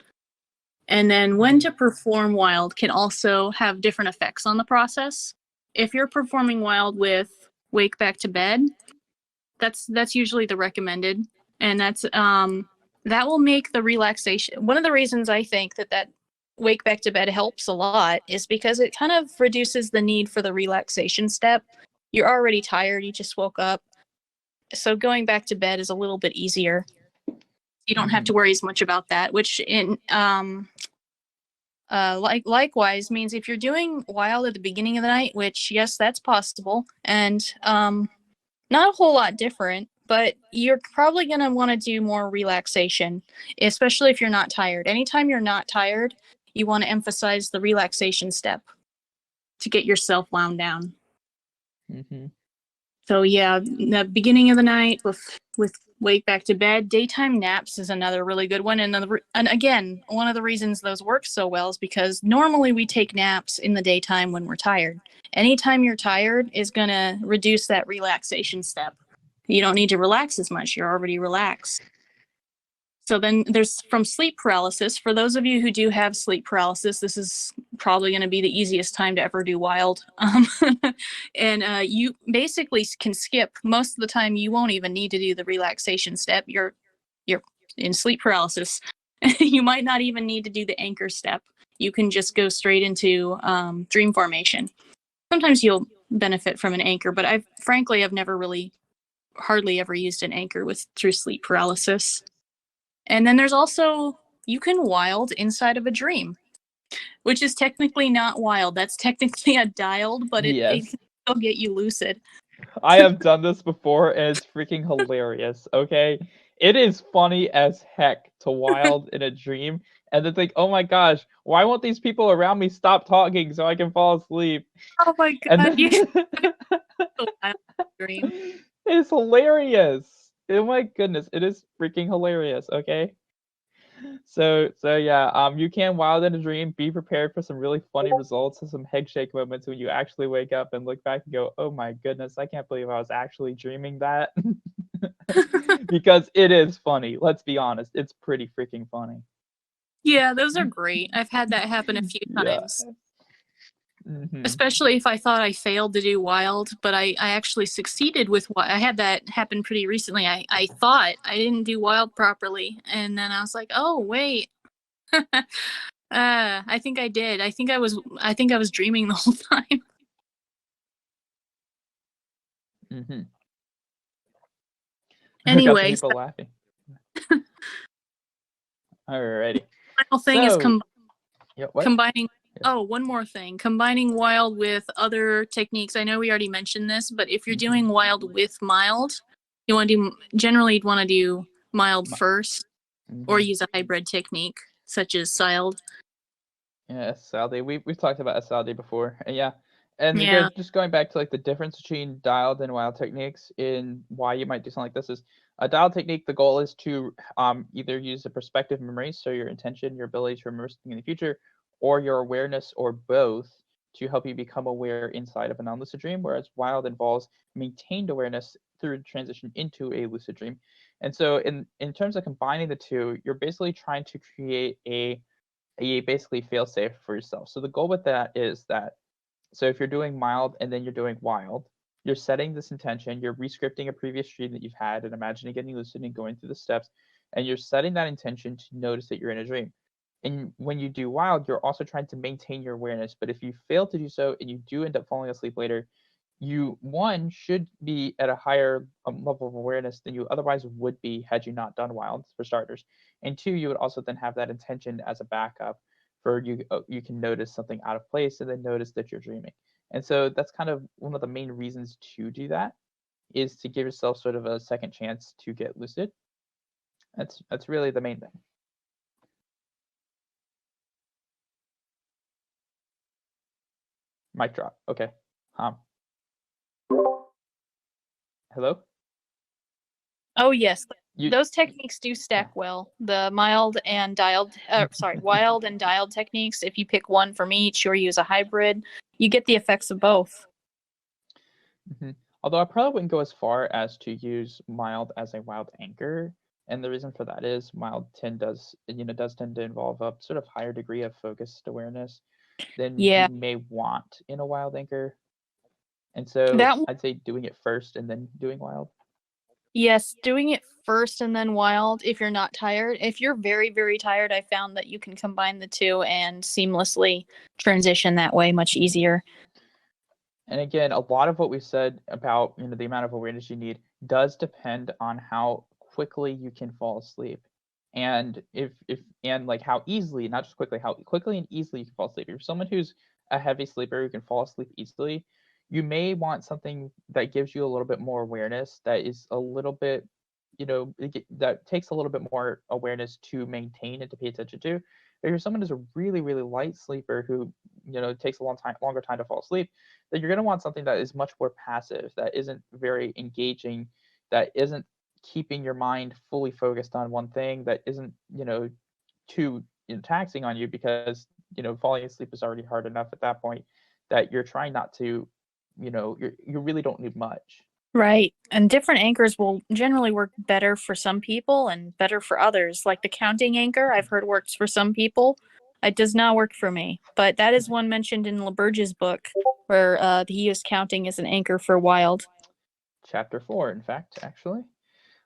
And then when to perform wild can also have different effects on the process. If you're performing wild with wake back to bed, that's usually the recommended, and that will make the relaxation. One of the reasons I think that wake back to bed helps a lot is because it kind of reduces the need for the relaxation step. You're already tired, you just woke up, so going back to bed is a little bit easier. You don't have to worry as much about that, which likewise means if you're doing wild at the beginning of the night, which yes, that's possible, and not a whole lot different, but you're probably going to want to do more relaxation, especially if you're not tired. Anytime you're not tired, you want to emphasize the relaxation step to get yourself wound down. Mm-hmm. So yeah, the beginning of the night with wake back to bed, daytime naps is another really good one. And again, one of the reasons those work so well is because normally we take naps in the daytime when we're tired. Anytime you're tired is going to reduce that relaxation step. You don't need to relax as much. You're already relaxed. So then there's from sleep paralysis. For those of you who do have sleep paralysis, this is probably going to be the easiest time to ever do wild. And you basically can skip most of the time. You won't even need to do the relaxation step. You're in sleep paralysis. You might not even need to do the anchor step. You can just go straight into dream formation. Sometimes you'll benefit from an anchor, but I've never really hardly ever used an anchor through sleep paralysis. And then there's also, you can wild inside of a dream, which is technically not wild. That's technically a dialed, but it Yes. can still get you lucid. I have done this before and it's freaking hilarious, okay? It is funny as heck to wild in a dream and then think, oh my gosh, why won't these people around me stop talking so I can fall asleep? Oh my And god, you then a wild dream. it's hilarious. Oh my goodness, it is freaking hilarious, okay? So yeah, you can wild in a dream. Be prepared for some really funny results and some head shake moments when you actually wake up and look back and go, "Oh my goodness, I can't believe I was actually dreaming that." Because it is funny. Let's be honest, it's pretty freaking funny. Yeah, those are great. I've had that happen a few Yeah. times. Hmm. Especially if I thought I failed to do wild, but I actually succeeded with what I had that happen pretty recently. I thought I didn't do wild properly, and then I was like, oh wait, I think I did. I think I was dreaming the whole time. Hmm. I got some Anyway, people laughing. Alrighty. final thing is So, yeah, what? combining. Yeah. Oh, one more thing. Combining wild with other techniques. I know we already mentioned this, but if you're Mhm. doing wild with mild, you want to do generally you'd want to do mild first or Mhm. use a hybrid technique such as siled. Yeah, SLD. We've talked about SLD before. Yeah. And Yeah. just going back to like the difference between dialed and wild techniques in why you might do something like this is a dialed technique, the goal is to either use a perspective memory, so your intention, your ability to remember something in the future, or your awareness, or both, to help you become aware inside of a non-lucid dream, whereas wild involves maintained awareness through transition into a lucid dream. And so in terms of combining the two, you're basically trying to create a basically fail safe for yourself. So the goal with that is that, so if you're doing mild and then you're doing wild, you're setting this intention, you're rescripting a previous dream that you've had and imagining getting lucid and going through the steps, and you're setting that intention to notice that you're in a dream. And when you do wild, you're also trying to maintain your awareness. But if you fail to do so and you do end up falling asleep later, you, one, should be at a higher level of awareness than you otherwise would be had you not done wild, for starters. And two, you would also then have that intention as a backup for you. You can notice something out of place and then notice that you're dreaming. And so that's kind of one of the main reasons to do that, is to give yourself sort of a second chance to get lucid. That's really the main thing. Mic drop. Okay. Hello? Oh yes, You those techniques do stack well. The mild and dialed, wild and dialed techniques. If you pick one from each or use a hybrid, you get the effects of both. Although I probably wouldn't go as far as to use mild as a wild anchor, and the reason for that is mild does tend to involve a sort of higher degree of focused awareness than Yeah, you may want in a wild anchor. And so that one, I'd say doing it first and then doing wild. yes, doing it first and then wild if you're not tired. If you're very, very tired, I found that you can combine the two and seamlessly transition that way much easier. And again, a lot of what we said about the amount of awareness you need does depend on how quickly you can fall asleep, and if and like how easily, not just quickly, how quickly and easily you can fall asleep. If you're someone who's a heavy sleeper who can fall asleep easily, you may want something that gives you a little bit more awareness, that is a little bit, that takes a little bit more awareness to maintain and to pay attention to. If you're someone who's a really, really light sleeper who takes a longer time to fall asleep, then you're going to want something that is much more passive, that isn't very engaging, that isn't keeping your mind fully focused on one thing, that isn't too taxing on you, because falling asleep is already hard enough at that point, that you're trying not to, you really don't need much. Right. And different anchors will generally work better for some people and better for others. Like the counting anchor, I've heard works for some people. It does not work for me. But that is one mentioned in LeBurge's book, where he used counting as an anchor for wild. Chapter 4, in fact, actually.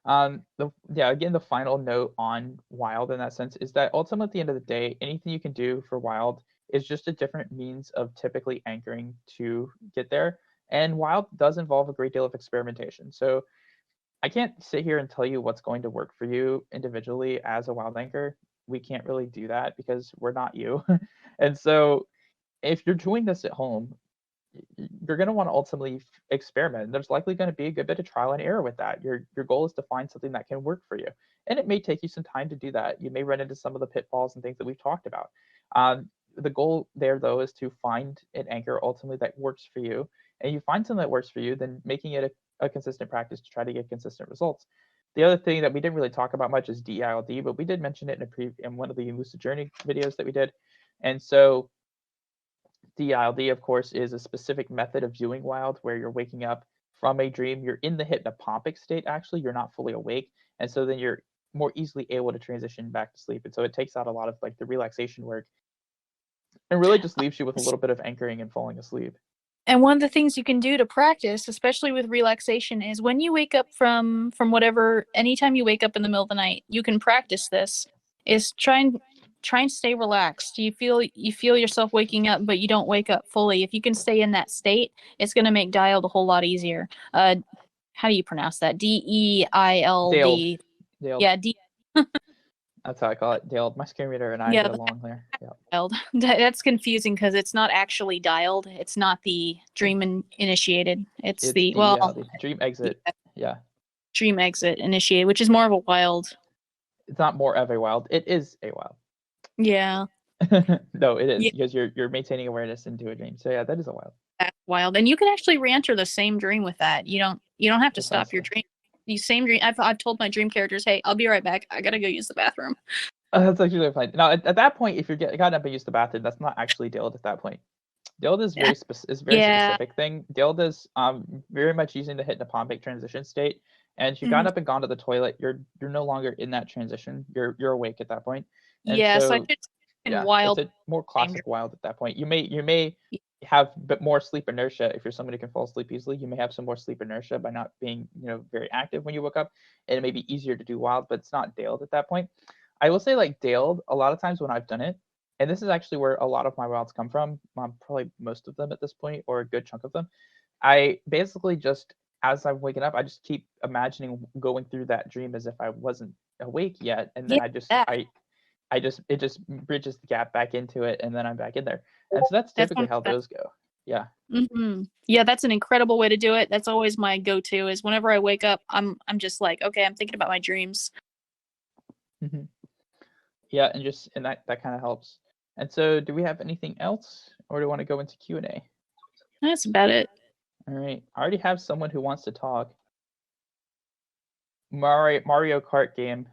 Again, the final note on wild in that sense is that ultimately at the end of the day, anything you can do for wild is just a different means of typically anchoring to get there. And wild does involve a great deal of experimentation. So I can't sit here and tell you what's going to work for you individually as a wild anchor. We can't really do that because we're not you. And so if you're doing this at home, you're going to want to ultimately experiment. There's likely going to be a good bit of trial and error with that. Your goal is to find something that can work for you, and it may take you some time to do that. You may run into some of the pitfalls and things that we've talked about. The goal there, though, is to find an anchor ultimately that works for you. And you find something that works for you, then making it a consistent practice to try to get consistent results. The other thing that we didn't really talk about much is DILD, but we did mention it in one of the Lucid Journey videos that we did. And so DILD, of course, is a specific method of viewing wild where you're waking up from a dream. You're in the hypnopompic state, actually. You're not fully awake. And so then you're more easily able to transition back to sleep. And so it takes out a lot of like the relaxation work and really just leaves you with a little bit of anchoring and falling asleep. And one of the things you can do to practice, especially with relaxation, is when you wake up from whatever, anytime you wake up in the middle of the night, you can practice this. Is try and stay relaxed. You feel yourself waking up, but you don't wake up fully. If you can stay in that state, it's going to make dialed a whole lot easier. How do you pronounce that? DEILD. Daled. Yeah, That's how I call it. Daled. My screen reader and I Yeah, get along there. Yeah. dialed. That's confusing because it's not actually dialed. It's not the dream initiated. It's the the dream exit. Yeah. Dream exit initiated, which is more of a wild. It's not more of a wild. It is a wild. Yeah. No, it is, Yeah. because you're maintaining awareness into a dream. So yeah, that is a wild. That's wild, and you can actually re-enter the same dream with that. You don't have to stop your dream. The same dream. I've told my dream characters, "Hey, I'll be right back. I gotta go use the bathroom." That's actually fine. Now, at that point, if you're gotten up and used the bathroom, that's not actually Daled at that point. Dilled is very Yeah. specific thing. Dilled is very much using the hypnopompic transition state. And if you got Mhm. up and gone to the toilet, you're no longer in that transition. You're awake at that point. And Yeah, so I so should in yeah, it's wild a more same classic wild at that point. You may have a bit more sleep inertia if you're somebody who can fall asleep easily. You may have some more sleep inertia by not being very active when you wake up, and it may be easier to do wild, but it's not Daled at that point. I will say like Daled a lot of times when I've done it, and this is actually where a lot of my wilds come from. Probably most of them at this point, or a good chunk of them. I basically just as I'm waking up, I just keep imagining going through that dream as if I wasn't awake yet, and then Yeah. I just it just bridges the gap back into it, and then I'm back in there. And so that's That's typically one of how the best. those go. Yeah. Yeah, that's an incredible way to do it. That's always my go-to is whenever I wake up, I'm just like, okay, I'm thinking about my dreams. hmm Yeah, and that kind of helps. And so, do we have anything else, or do you want to go into Q&A? That's about it. All right, I already have someone who wants to talk. Mario Kart game.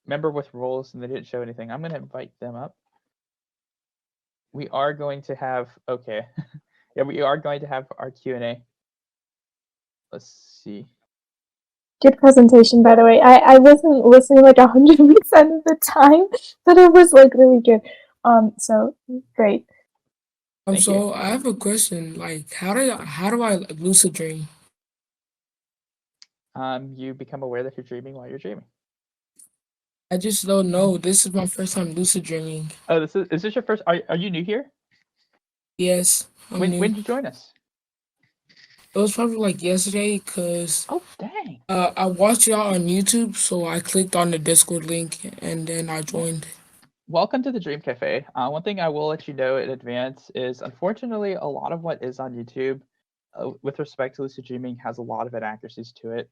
Member with roles, and they didn't show anything. I'm gonna invite them up. We are going to have okay. Yeah, we are going to have our Q&A. Let's see. Good presentation, by the way. I wasn't listening like 100% of the time, but it was like really good. So great. Thank you. So I have a question. Like, how do I lucid dream? You become aware that you're dreaming while you're dreaming. I just don't know. This is my first time lucid dreaming. Oh, is this your first? Are you new here? Yes, I'm When new. did you join us? It was probably like yesterday, cause Oh, dang. I watched y'all on YouTube, so I clicked on the Discord link and then I Well, joined. welcome to the Dream Cafe. One thing I will let you know in advance is, unfortunately, a lot of what is on YouTube, with respect to lucid dreaming, has a lot of inaccuracies to it.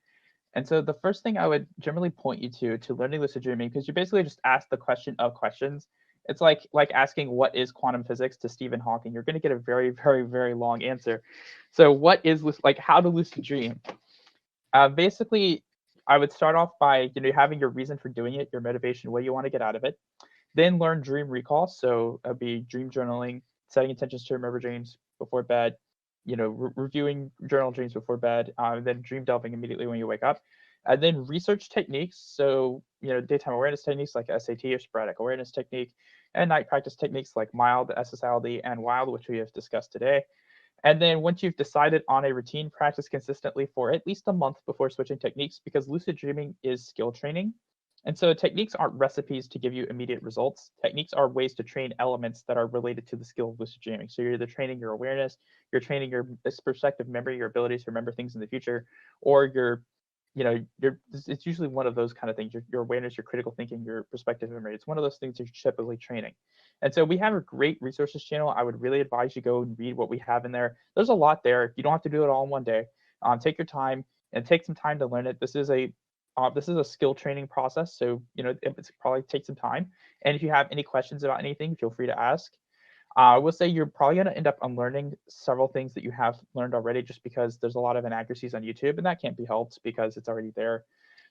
And so the first thing I would generally point you to learning lucid dreaming, because you basically just ask the question of questions. It's like asking what is quantum physics to Stephen Hawking. You're going to get a very, very, very long answer. So what is like how to lucid dream? Basically, I would start off by having your reason for doing it, your motivation, what you want to get out of it. Then learn dream recall. So be dream journaling, setting intentions to remember dreams before bed, reviewing journal dreams before bed, then dream delving immediately when you wake up. And then research techniques. So, daytime awareness techniques like SAT or sporadic awareness technique, and night practice techniques like mild, SSLD, and wild, which we have discussed today. And then once you've decided on a routine, practice consistently for at least a month before switching techniques, because lucid dreaming is skill training. And so techniques aren't recipes to give you immediate results. Techniques are ways to train elements that are related to the skill of lucid dreaming. So you're either training your awareness, you're training your perspective memory, your ability to remember things in the future, or it's usually one of those kind of things. Your awareness, your critical thinking, your perspective memory. It's one of those things you're typically training. And so we have a great resources channel. I would really advise you go and read what we have in there. There's a lot there. You don't have to do it all in one day. Take your time and take some time to learn it. This is a skill training process, so it's probably take some time. And if you have any questions about anything, feel free to ask. I will say you're probably going to end up unlearning several things that you have learned already, just because there's a lot of inaccuracies on YouTube, and that can't be helped because it's already there.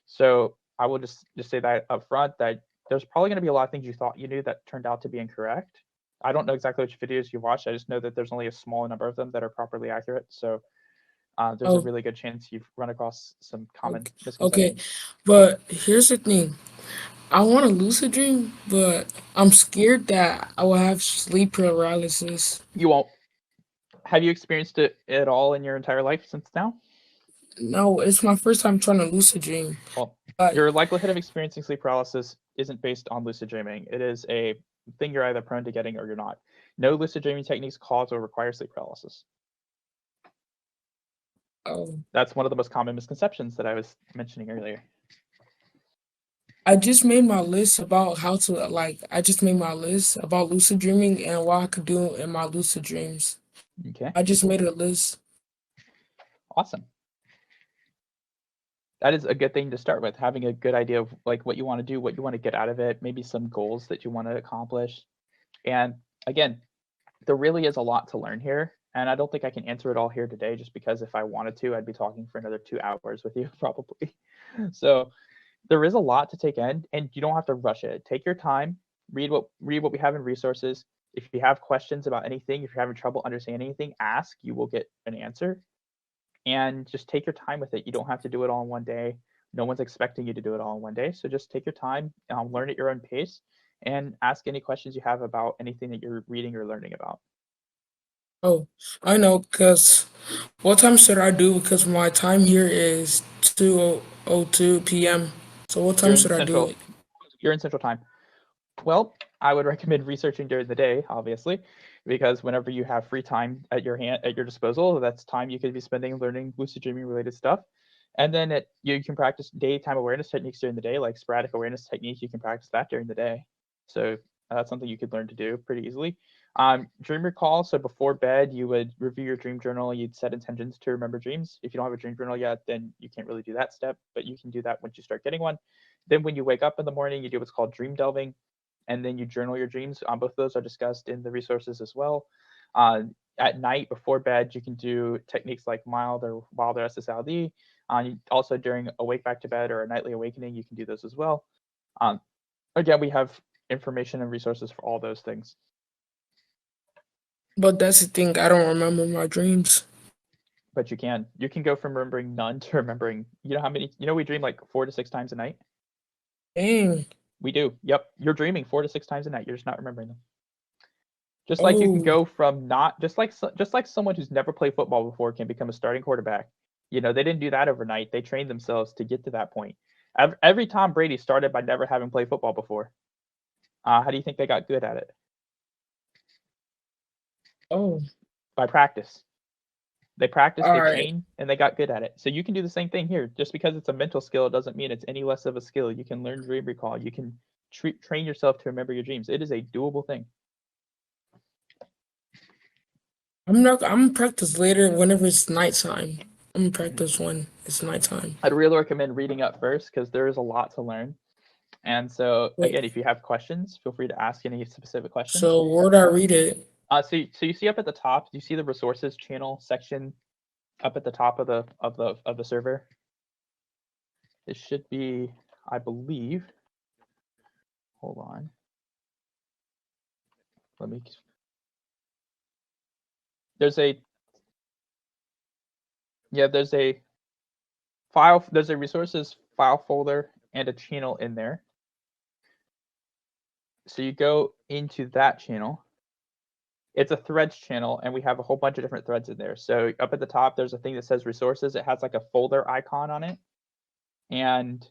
So I will just say that up front, that there's probably going to be a lot of things you thought you knew that turned out to be incorrect. I don't know exactly which videos you watched. I just know that there's only a small number of them that are properly accurate. So there's a Oh, really good chance you've run across some common okay. Okay, misconceptions. but here's the thing. I want to lucid dream, but I'm scared that I will have sleep paralysis. You won't. Have you experienced it at all in your entire life since now? No, it's my first time trying to lucid dream. Well, Like, your likelihood of experiencing sleep paralysis isn't based on lucid dreaming. It is a thing you're either prone to getting or you're not. No lucid dreaming techniques cause or require sleep paralysis. oh, That's one of the most common misconceptions that I was mentioning earlier. I just made my list about how to like. I just made my list about lucid dreaming and what I could do in my lucid dreams. Okay, I just made a list. awesome. That is a good thing to start with, having a good idea of like what you want to do, what you want to get out of it, maybe some goals that you want to accomplish. And again, there really is a lot to learn here. And I don't think I can answer it all here today, just because if I wanted to, I'd be talking for another 2 hours with you probably. So there is a lot to take in, and you don't have to rush it. Take your time. read what we have in resources. If you have questions about anything, if you're having trouble understanding anything, ask. You will get an answer. And just take your time with it. You don't have to do it all in one day. No one's expecting you to do it all in one day. So just take your time, learn at your own pace, and ask any questions you have about anything that you're reading or learning about. Oh, I know, because what time should I do? Because my time here is 2:02 p.m. So what You're time in should I do Central. it? You're in Central Time. Well, I would recommend researching during the day, obviously, because whenever you have free time at your disposal, that's time you could be spending learning lucid dreaming related stuff. And then you can practice daytime awareness techniques during the day, like sporadic awareness techniques. You can practice that during the day. So that's something you could learn to do pretty easily. Dream recall. So before bed, you would review your dream journal. You'd set intentions to remember dreams. If you don't have a dream journal yet, then you can't really do that step, but you can do that once you start getting one. Then when you wake up in the morning, you do what's called dream delving, and then you journal your dreams. Both of those are discussed in the resources as well. At night before bed, you can do techniques like mild or wild or SSLD. Also during awake back to bed or a nightly awakening, you can do those as well. Again, we have information and resources for all those things. But that's the thing, I don't remember my dreams. But you can go from remembering none to remembering, how many, we dream like 4 to 6 times a night. Dang. We do. Yep. You're dreaming 4 to 6 times a night. You're just not remembering them. Just like you can go from just like someone who's never played football before can become a starting quarterback. They didn't do that overnight. They trained themselves to get to that point. Every Tom Brady started by never having played football before. How do you think they got good at it? By practice. They practiced, they trained, and they got good at it. So you can do the same thing here. Just because it's a mental skill, it doesn't mean it's any less of a skill. You can learn dream recall. You can train yourself to remember your dreams. It is a doable thing. I'm practice later whenever it's nighttime. I'm gonna practice when it's nighttime. I'd really recommend reading up first because there is a lot to learn. And so again, if you have questions, feel free to ask any specific questions. So where do I read it? So you see up at the top, do you see the resources channel section up at the top of the server? It should be, I believe. Hold on. There's a file, there's a resources file folder and a channel in there. So you go into that channel. It's a threads channel, and we have a whole bunch of different threads in there. So up at the top, there's a thing that says resources. It has like a folder icon on it. And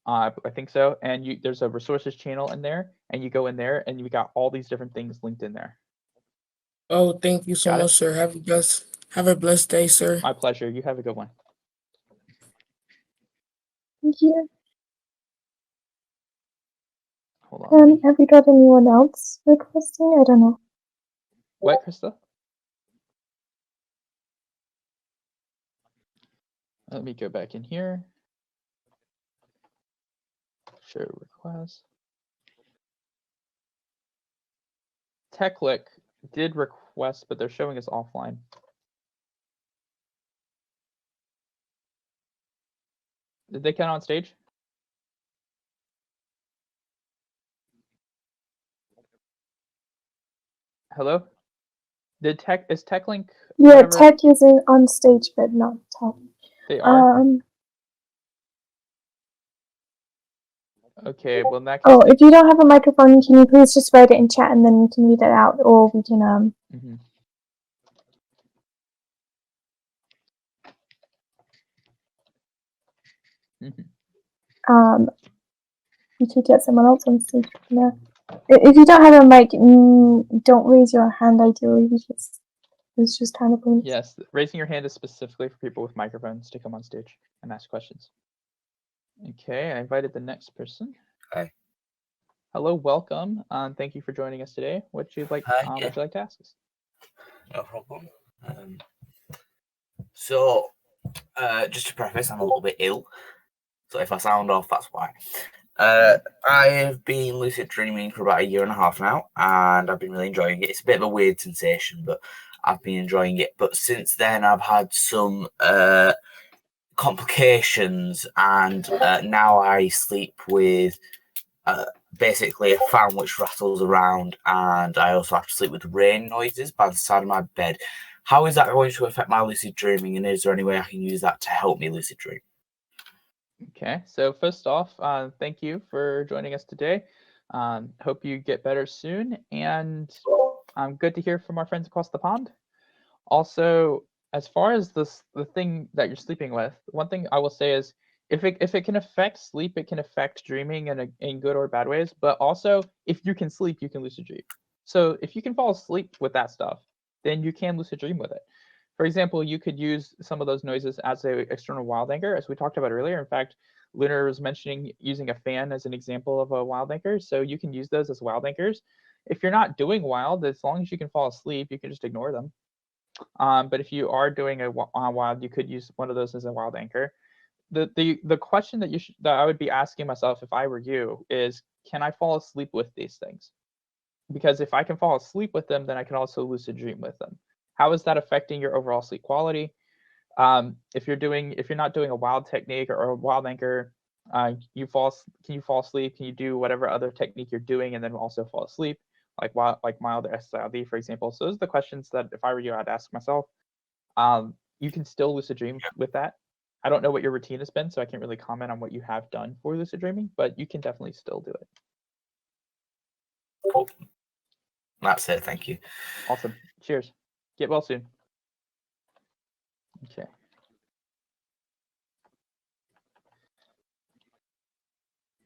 I think so. And there's a resources channel in there, and you go in there, and you got all these different things linked in there. Oh, thank you so much, sir. Have a blessed day, sir. My pleasure. You have a good one. Thank you. Hold on. Have you got anyone else requesting? I don't know. What, Krista? Let me go back in here. Show request. TechLick did request, but they're showing us offline. Did they get on stage? Hello? Is TechLink? Yeah, Tech is on stage, but not talking. They are. Okay, well in that case. Oh, if you don't have a microphone, can you please just write it in chat and then we can read it out, or we can you could get someone else on stage. No. If you don't have a mic, don't raise your hand ideally, because it's just kind of pointless. Yes, raising your hand is specifically for people with microphones to come on stage and ask questions. Okay, I invited the next person. Hi. Hello, welcome. Thank you for joining us today. What would you like to ask us? No problem. So, just to preface, I'm a little bit ill. So if I sound off, that's why. I've been lucid dreaming for about 1.5 years now, and I've been really enjoying it. It's a bit of a weird sensation, but I've been enjoying it. But since then, I've had some complications, and now I sleep with basically a fan which rattles around, and I also have to sleep with rain noises by the side of my bed. How is that going to affect my lucid dreaming, and is there any way I can use that to help me lucid dream? Okay, so first off, thank you for joining us today. Hope you get better soon, and good to hear from our friends across the pond. Also, as far as the thing that you're sleeping with, one thing I will say is if it can affect sleep, it can affect dreaming in good or bad ways. But also, if you can sleep, you can lucid dream. So if you can fall asleep with that stuff, then you can lucid dream with it. For example, you could use some of those noises as a external wild anchor, as we talked about earlier. In fact, Lunar was mentioning using a fan as an example of a wild anchor. So you can use those as wild anchors. If you're not doing wild, as long as you can fall asleep, you can just ignore them. But if you are doing a wild, you could use one of those as a wild anchor. The question that I would be asking myself if I were you is, can I fall asleep with these things? Because if I can fall asleep with them, then I can also lucid dream with them. How is that affecting your overall sleep quality? If you're not doing a wild technique or a wild anchor, can you fall asleep? Can you do whatever other technique you're doing and then also fall asleep? Like mild or SILD, for example. So those are the questions that if I were you, I'd ask myself. You can still lucid dream with that. I don't know what your routine has been, so I can't really comment on what you have done for lucid dreaming, but you can definitely still do it. Cool. That's it. Thank you. Awesome. Cheers. Get well soon. Okay.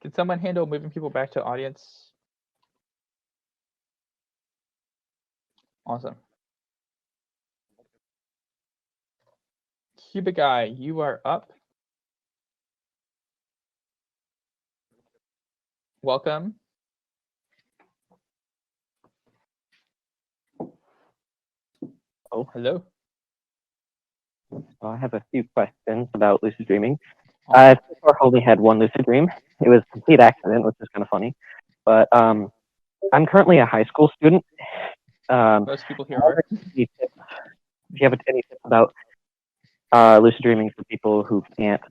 Can someone handle moving people back to audience? Awesome. Cubic Guy, you are up. Welcome. Oh, hello. I have a few questions about lucid dreaming. So far, I only had one lucid dream. It was a complete accident, which is kind of funny. But I'm currently a high school student. Most people here are. Do you have any tips about lucid dreaming for people who can't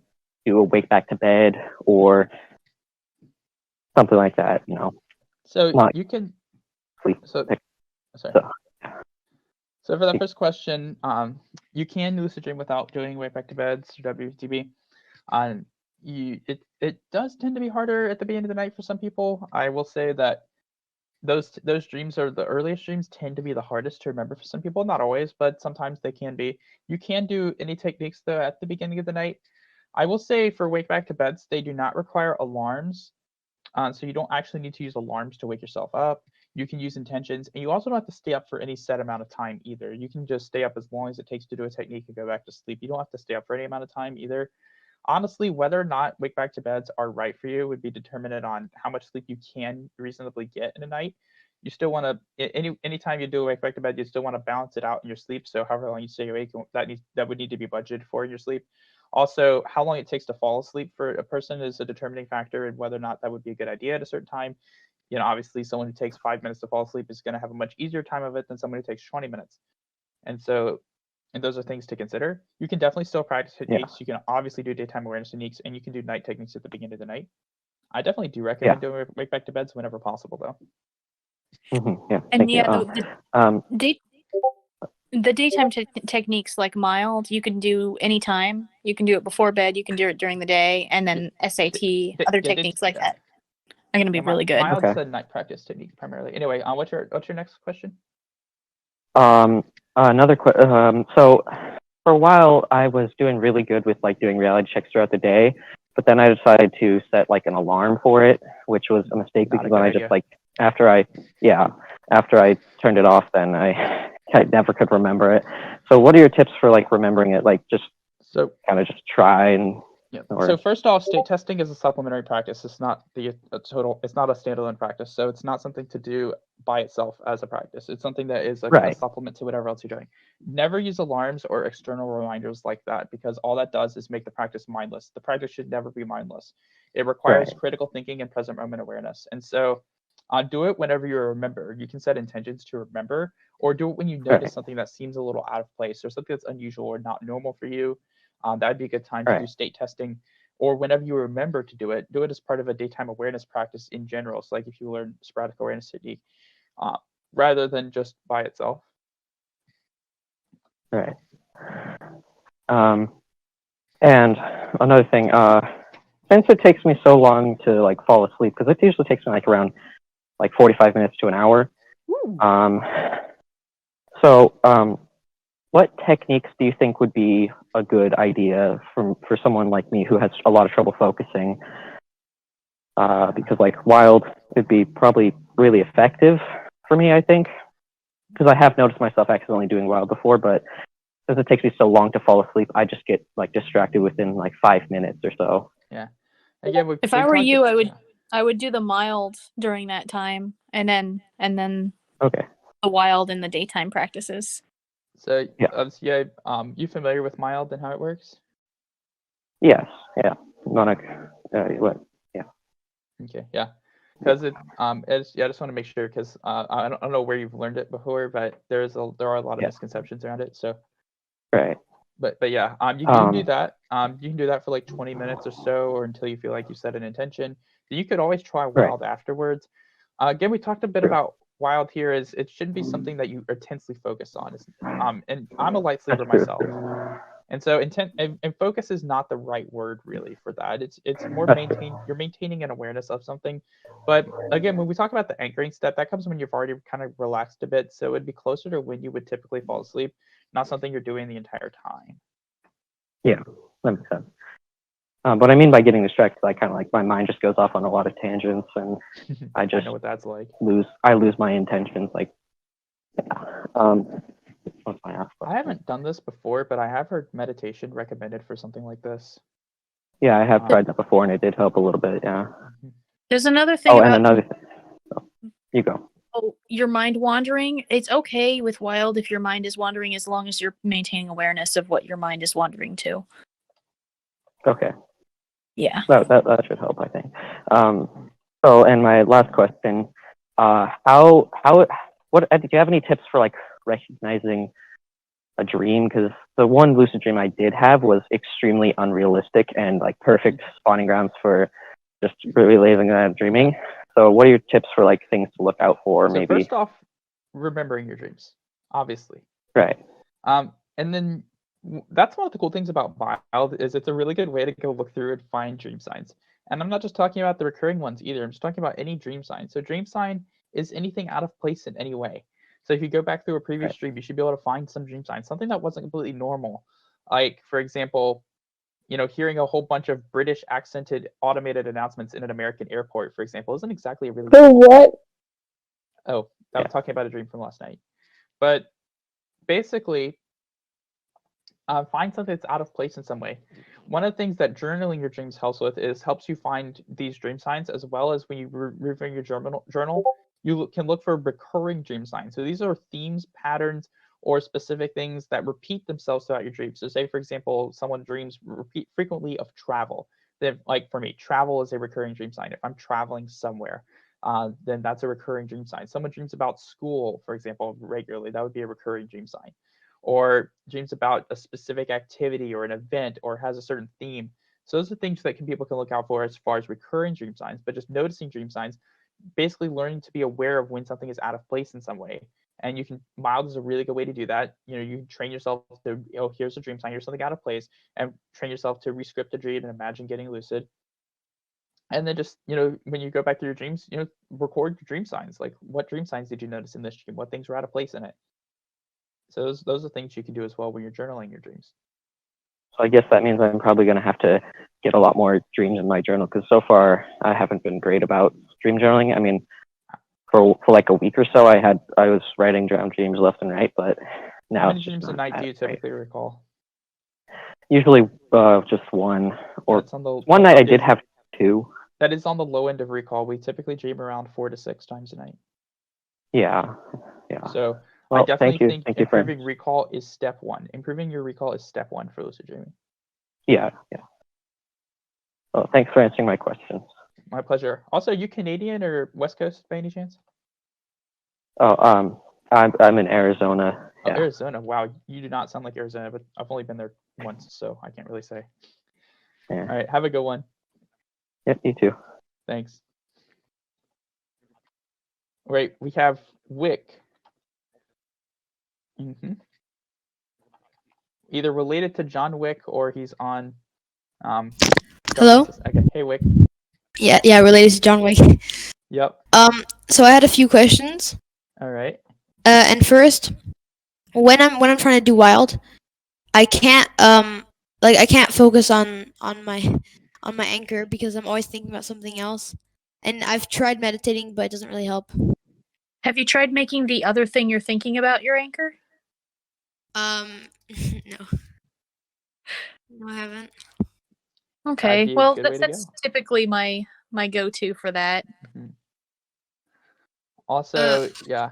do a wake back to bed or something like that? So not you can. sleep. Sorry. So for that first question, you can lucid dream without doing wake back to beds or WTB. It does tend to be harder at the beginning of the night for some people. I will say that those dreams are the earliest dreams tend to be the hardest to remember for some people. Not always, but sometimes they can be. You can do any techniques though at the beginning of the night. I will say for wake back to beds, they do not require alarms. So you don't actually need to use alarms to wake yourself up. You can use intentions, and you also don't have to stay up for any set amount of time either. You can just stay up as long as it takes to do a technique and go back to sleep. You don't have to stay up for any amount of time either. Honestly, whether or not wake back to beds are right for you would be determined on how much sleep you can reasonably get in a night. You still want to anytime you do a wake back to bed, you still want to balance it out in your sleep. So however long you stay awake, that would need to be budgeted for in your sleep. Also, how long it takes to fall asleep for a person is a determining factor in whether or not that would be a good idea at a certain time. Obviously someone who takes 5 minutes to fall asleep is going to have a much easier time of it than someone who takes 20 minutes. And those are things to consider. You can definitely still practice techniques. You can obviously do daytime awareness techniques, and you can do night techniques at the beginning of the night. I definitely do recommend doing wake back to beds whenever possible, though. Yeah. And thank you. The daytime techniques like mild, you can do anytime. You can do it before bed. You can do it during the day, and then SAT, other techniques like that are going to be really good. Mild's a night practice technique primarily. Anyway, what's your next question? So for a while, I was doing really good with doing reality checks throughout the day, but then I decided to set an alarm for it, which was a mistake because then I just after I turned it off, then I never could remember it. So what are your tips for remembering it? Just try and. Yeah. So first off, state testing is a supplementary practice. It's not it's not a standalone practice. So it's not something to do by itself as a practice. It's something that is a supplement to whatever else you're doing. Never use alarms or external reminders like that, because all that does is make the practice mindless. The practice should never be mindless. It requires critical thinking and present moment awareness. And so do it whenever you remember. You can set intentions to remember, or do it when you notice something that seems a little out of place or something that's unusual or not normal for you. That'd be a good time to do state testing. or whenever you remember to do it as part of a daytime awareness practice in general. So like if you learn sporadic awareness technique, rather than just by itself. Right. And another thing, since it takes me so long to like fall asleep, because it usually takes me like around like 45 minutes to an hour. What techniques do you think would be a good idea for someone like me who has a lot of trouble focusing? Because like wild would be probably really effective for me, I think, because I have noticed myself accidentally doing wild before, but since it takes me so long to fall asleep, I just get like distracted within like 5 minutes or so. Yeah. Again, if I were you, I would do the mild during that time, and then Okay. the wild in the daytime practices. So yeah, you familiar with mild and how it works? Yes. Yeah. What? Yeah. Okay. Yeah. Because I just want to make sure, because I don't know where you've learned it before, but there are a lot of misconceptions around it. So. Right. But yeah, you can do that. You can do that for like 20 minutes or so, or until you feel like you set an intention. You could always try wild afterwards. Again, we talked a bit about wild here. Is it shouldn't be something that you intensely focus on. And I'm a light sleeper myself, and so intent and focus is not the right word really for that. It's more you're maintaining an awareness of something. But again, when we talk about the anchoring step, that comes when you've already kind of relaxed a bit. So it'd be closer to when you would typically fall asleep, not something you're doing the entire time. Yeah, that makes sense. What I mean by getting distracted, I kind of like my mind just goes off on a lot of tangents, and I just know what that's like. lose my intentions. Like, what's my ask question? I haven't done this before, but I have heard meditation recommended for something like this. Yeah, I have tried that before, and it did help a little bit. Yeah. There's another thing. Oh, and another thing. Oh, you go. Oh, your mind wandering. It's okay with wild if your mind is wandering, as long as you're maintaining awareness of what your mind is wandering to. Okay. Yeah. That should help, I think. So, and my last question, what do you have any tips for like recognizing a dream? Because the one lucid dream I did have was extremely unrealistic and like perfect spawning grounds for just reliving that dreaming. So what are your tips for like things to look out for? So maybe first off, remembering your dreams, obviously. Right. And then that's one of the cool things about wild is it's a really good way to go look through and find dream signs. And I'm not just talking about the recurring ones either. I'm just talking about any dream sign. So dream sign is anything out of place in any way. So if you go back through a previous dream, you should be able to find some dream signs, something that wasn't completely normal. Like, for example, hearing a whole bunch of British accented automated announcements in an American airport, for example, isn't exactly a really For what? Oh, I'm talking about a dream from last night. But basically, find something that's out of place in some way. One of the things that journaling your dreams helps with helps you find these dream signs, as well as when you review your journal, you can look for recurring dream signs. So these are themes, patterns, or specific things that repeat themselves throughout your dreams. So say, for example, someone dreams frequently of travel. Then, like for me, travel is a recurring dream sign. If I'm traveling somewhere, then that's a recurring dream sign. Someone dreams about school, for example, regularly. That would be a recurring dream sign. Or dreams about a specific activity or an event or has a certain theme. So those are things that people can look out for as far as recurring dream signs, but just noticing dream signs, basically learning to be aware of when something is out of place in some way. And mild is a really good way to do that. You can train yourself to, here's a dream sign, here's something out of place, and train yourself to rescript a dream and imagine getting lucid. And then just, when you go back through your dreams, record your dream signs. Like, what dream signs did you notice in this dream? What things were out of place in it? So those are things you can do as well when you're journaling your dreams. So I guess that means I'm probably going to have to get a lot more dreams in my journal, because so far I haven't been great about dream journaling. I mean, for like a week or so, I was writing down dreams left and right, but now how many dreams a night do you typically recall? Usually just one, or one night I did have two. That is on the low end of recall. We typically dream around 4 to 6 times a night. Yeah. So well, I definitely think improving you recall is step one. Improving your recall is step one for lucid dreaming. Yeah. Well, thanks for answering my questions. My pleasure. Also, are you Canadian or West Coast by any chance? Oh, I'm in Arizona. Oh, Arizona. Wow, you do not sound like Arizona, but I've only been there once, so I can't really say. Yeah. All right, have a good one. Yep, you too. Thanks. Right, we have Wick. Either related to John Wick or he's on. Hello? Okay, hey Wick. Yeah, related to John Wick. Yep. So I had a few questions. All right. And first, when I'm trying to do wild, I can't I can't focus on my anchor because I'm always thinking about something else. And I've tried meditating, but it doesn't really help. Have you tried making the other thing you're thinking about your anchor? No. No, I haven't. Okay, be a well, good way to that's go. typically my go-to for that. Also, yeah,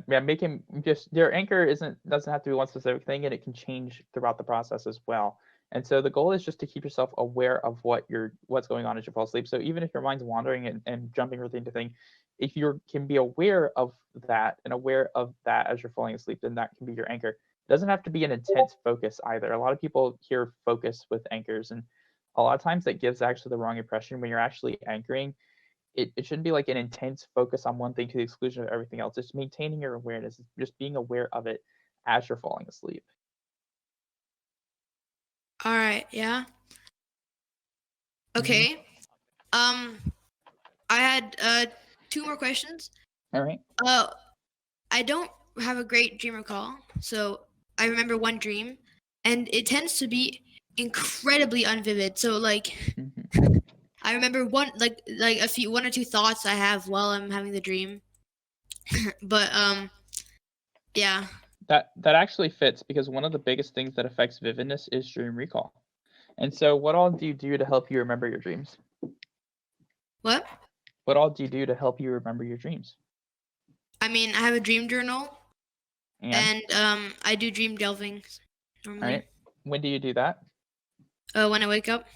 making just your anchor doesn't have to be one specific thing, and it can change throughout the process as well. And so the goal is just to keep yourself aware of what's going on as you fall asleep. So even if your mind's wandering and jumping from thing to thing, if you can be aware of that and aware of that as you're falling asleep, then that can be your anchor. It doesn't have to be an intense focus either. A lot of people hear focus with anchors, and a lot of times that gives actually the wrong impression. When you're actually anchoring, it shouldn't be like an intense focus on one thing to the exclusion of everything else. Just maintaining your awareness, just being aware of it as you're falling asleep. All right, yeah. Okay. I had 2 more questions. All right. I don't have a great dream recall, so I remember one dream, and it tends to be incredibly unvivid. So I remember one or two thoughts I have while I'm having the dream. But yeah. That actually fits because one of the biggest things that affects vividness is dream recall. And so what all do you do to help you remember your dreams? What? What all do you do to help you remember your dreams? I mean, I have a dream journal, And I do dream delving normally. all right. When do you do that? When I wake up.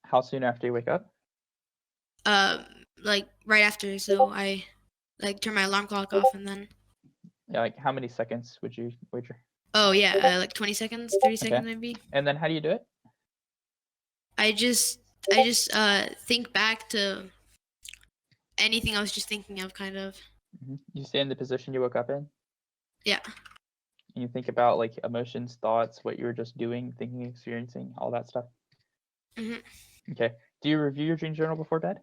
How soon after you wake up? Like right after. So I turn my alarm clock off and then. Yeah, like how many seconds would you wager? Oh yeah, like 20 seconds, 30 seconds maybe. And then how do you do it? I just think back to anything I was just thinking of, kind of. You stay in the position you woke up in? Yeah. And you think about like emotions, thoughts, what you were just doing, thinking, experiencing, all that stuff. Okay. Do you review your dream journal before bed?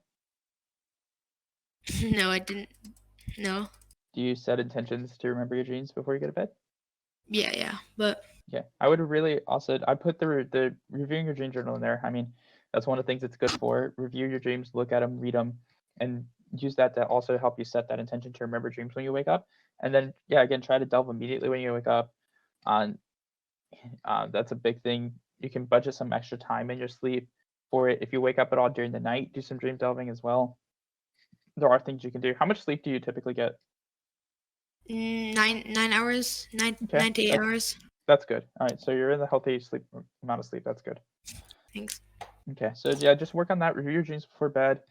No, I didn't. No. Do you set intentions to remember your dreams before you go to bed? Yeah, but. Yeah, I would really also. I put the reviewing your dream journal in there. I mean, that's one of the things it's good for. Review your dreams, look at them, read them, and use that to also help you set that intention to remember dreams when you wake up. And then, yeah, again, try to delve immediately when you wake up. That's a big thing. You can budget some extra time in your sleep for it. If you wake up at all during the night, do some dream delving as well. There are things you can do. How much sleep do you typically get? 9 hours, 9 to 8 hours. That's good. All right, so you're in the healthy sleep amount of sleep. That's good. Thanks. Okay, so yeah, just work on that. Review your dreams before bed.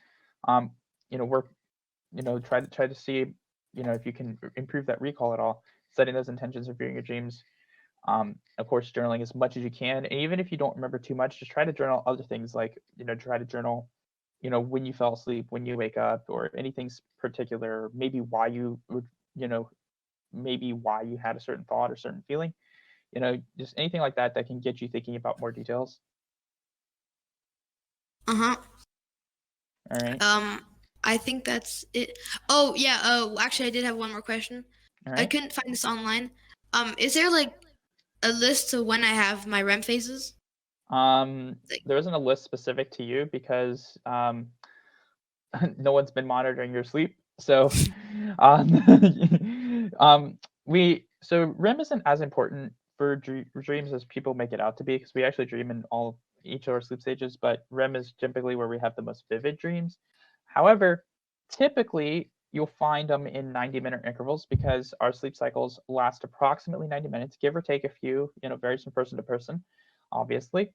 Try to see, if you can improve that recall at all. Setting those intentions, reviewing your dreams. Of course, journaling as much as you can, and even if you don't remember too much, just try to journal other things like try to journal, when you fell asleep, when you wake up, or anything particular. Maybe why you would, maybe why you had a certain thought or certain feeling. Just anything like that that can get you thinking about more details. All right. I think that's it. Oh yeah. Actually, I did have one more question. All right. I couldn't find this online. Is there like a list of when I have my REM phases? There isn't a list specific to you because no one's been monitoring your sleep. So, so REM isn't as important for dreams as people make it out to be, because we actually dream in each of our sleep stages, but REM is typically where we have the most vivid dreams. However, typically you'll find them in 90-minute intervals because our sleep cycles last approximately 90 minutes, give or take a few, varies from person to person, obviously.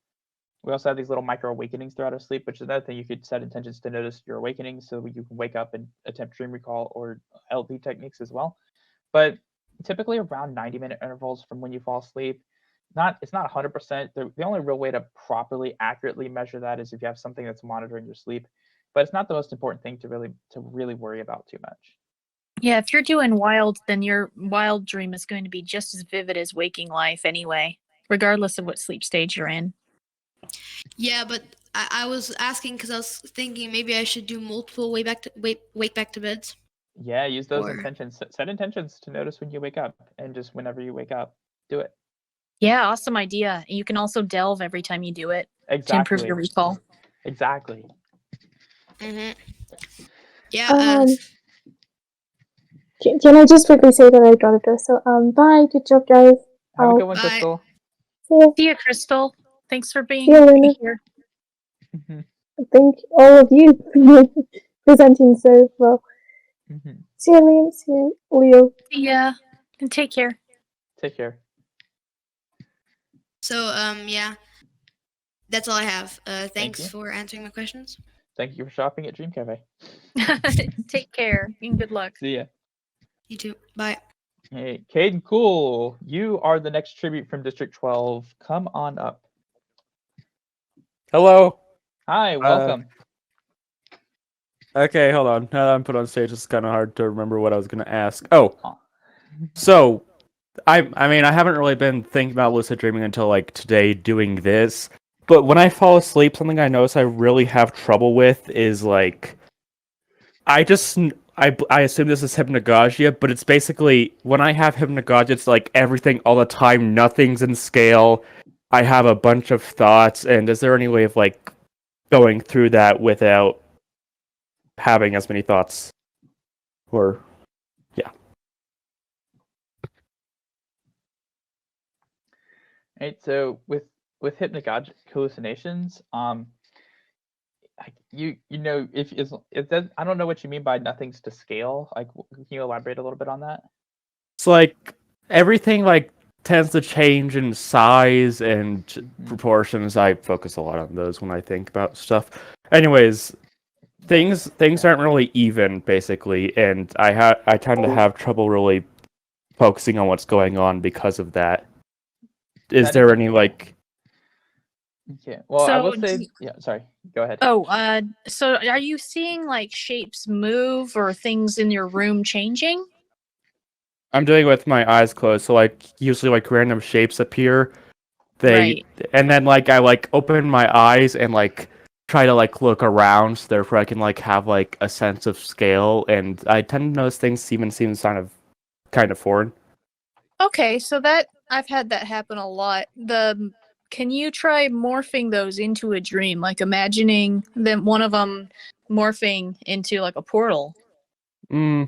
We also have these little micro awakenings throughout our sleep, which is another thing. You could set intentions to notice your awakenings so you can wake up and attempt dream recall or LD techniques as well. But typically around 90-minute intervals from when you fall asleep, it's not 100%. The only real way to properly accurately measure that is if you have something that's monitoring your sleep, but it's not the most important thing to really worry about too much. Yeah, if you're doing wild, then your wild dream is going to be just as vivid as waking life anyway, regardless of what sleep stage you're in. Yeah, but I was asking because I was thinking maybe I should do multiple wake back to beds. Yeah, use those Or- intentions. Set intentions to notice when you wake up, and just whenever you wake up, do it. Yeah, awesome idea. You can also delve every time you do it to improve Exactly. your recall. Exactly. Yeah. Can I just quickly say that I gotta go? So bye. Good job, guys. Have a good one, Bye. Crystal. See ya. See ya, Crystal. Thanks for being See you, Luna. here. Mhm, Thank all of you for presenting so well. mhm. See you, Liam. See you, Leo. See ya. And take care. Take care. So yeah, that's all I have. you. Thanks for answering my questions. Thank you for shopping at Dream Cafe. Take care and good luck. See ya. You too. Bye. Hey, Caden Cool, you are the next tribute from District 12. Come on up. Hello. Hi, welcome. Okay, hold on. Now that I'm put on stage, it's kind of hard to remember what I was going to ask. Oh, Aw. so I mean, I haven't really been thinking about lucid dreaming until like today doing this. But when I fall asleep, something I notice I really have trouble with is like I assume this is hypnagogia, but it's basically when I have hypnagogia, it's like everything all the time, nothing's in scale. I have a bunch of thoughts, and is there any way of like going through that without having as many thoughts? Or yeah. Right, so with hypnagogic hallucinations, you know if it does, I don't know what you mean by nothing's to scale. Like, can you elaborate a little bit on that? It's like everything like tends to change in size and proportions. I focus a lot on those when I think about stuff. Anyways, things aren't really even basically, and I tend to have trouble really focusing on what's going on because of that. Is That there is- any like Yeah. Well, I will So, say, yeah. Sorry. Go ahead. so are you seeing like shapes move or things in your room changing? I'm doing it with my eyes closed, so like usually like random shapes appear. Right. And then like I like open my eyes and like try to like look around, so therefore I can like have like a sense of scale, and I tend to notice things even seem kind of foreign. Okay, so that I've had that happen a lot. Can you try morphing those into a dream, like imagining them one of them morphing into like a portal? I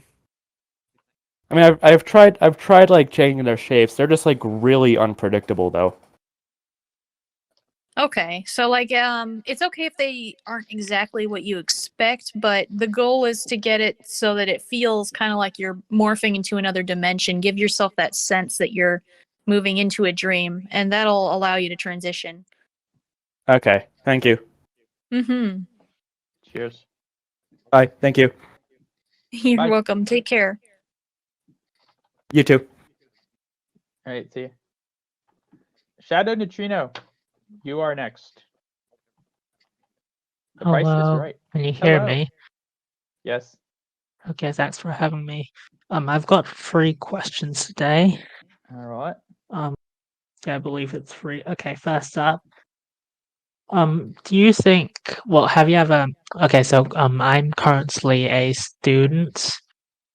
mean, I've tried like changing their shapes. They're just like really unpredictable though. Okay, so like it's okay if they aren't exactly what you expect, but the goal is to get it so that it feels kind of like you're morphing into another dimension. Give yourself that sense that you're moving into a dream, and that'll allow you to transition. Okay, thank you. Mm-hmm. Cheers. Bye, thank you. You're Bye. welcome. Take care. You too. All right. See you. Shadow Neutrino, you are next. The price is Hello, right. can you hear Hello. me? Yes. Okay, thanks for having me. I've got 3 questions today. All right. Yeah, I believe it's 3. Okay, first up, do you think, well, have you ever, okay, so, I'm currently a student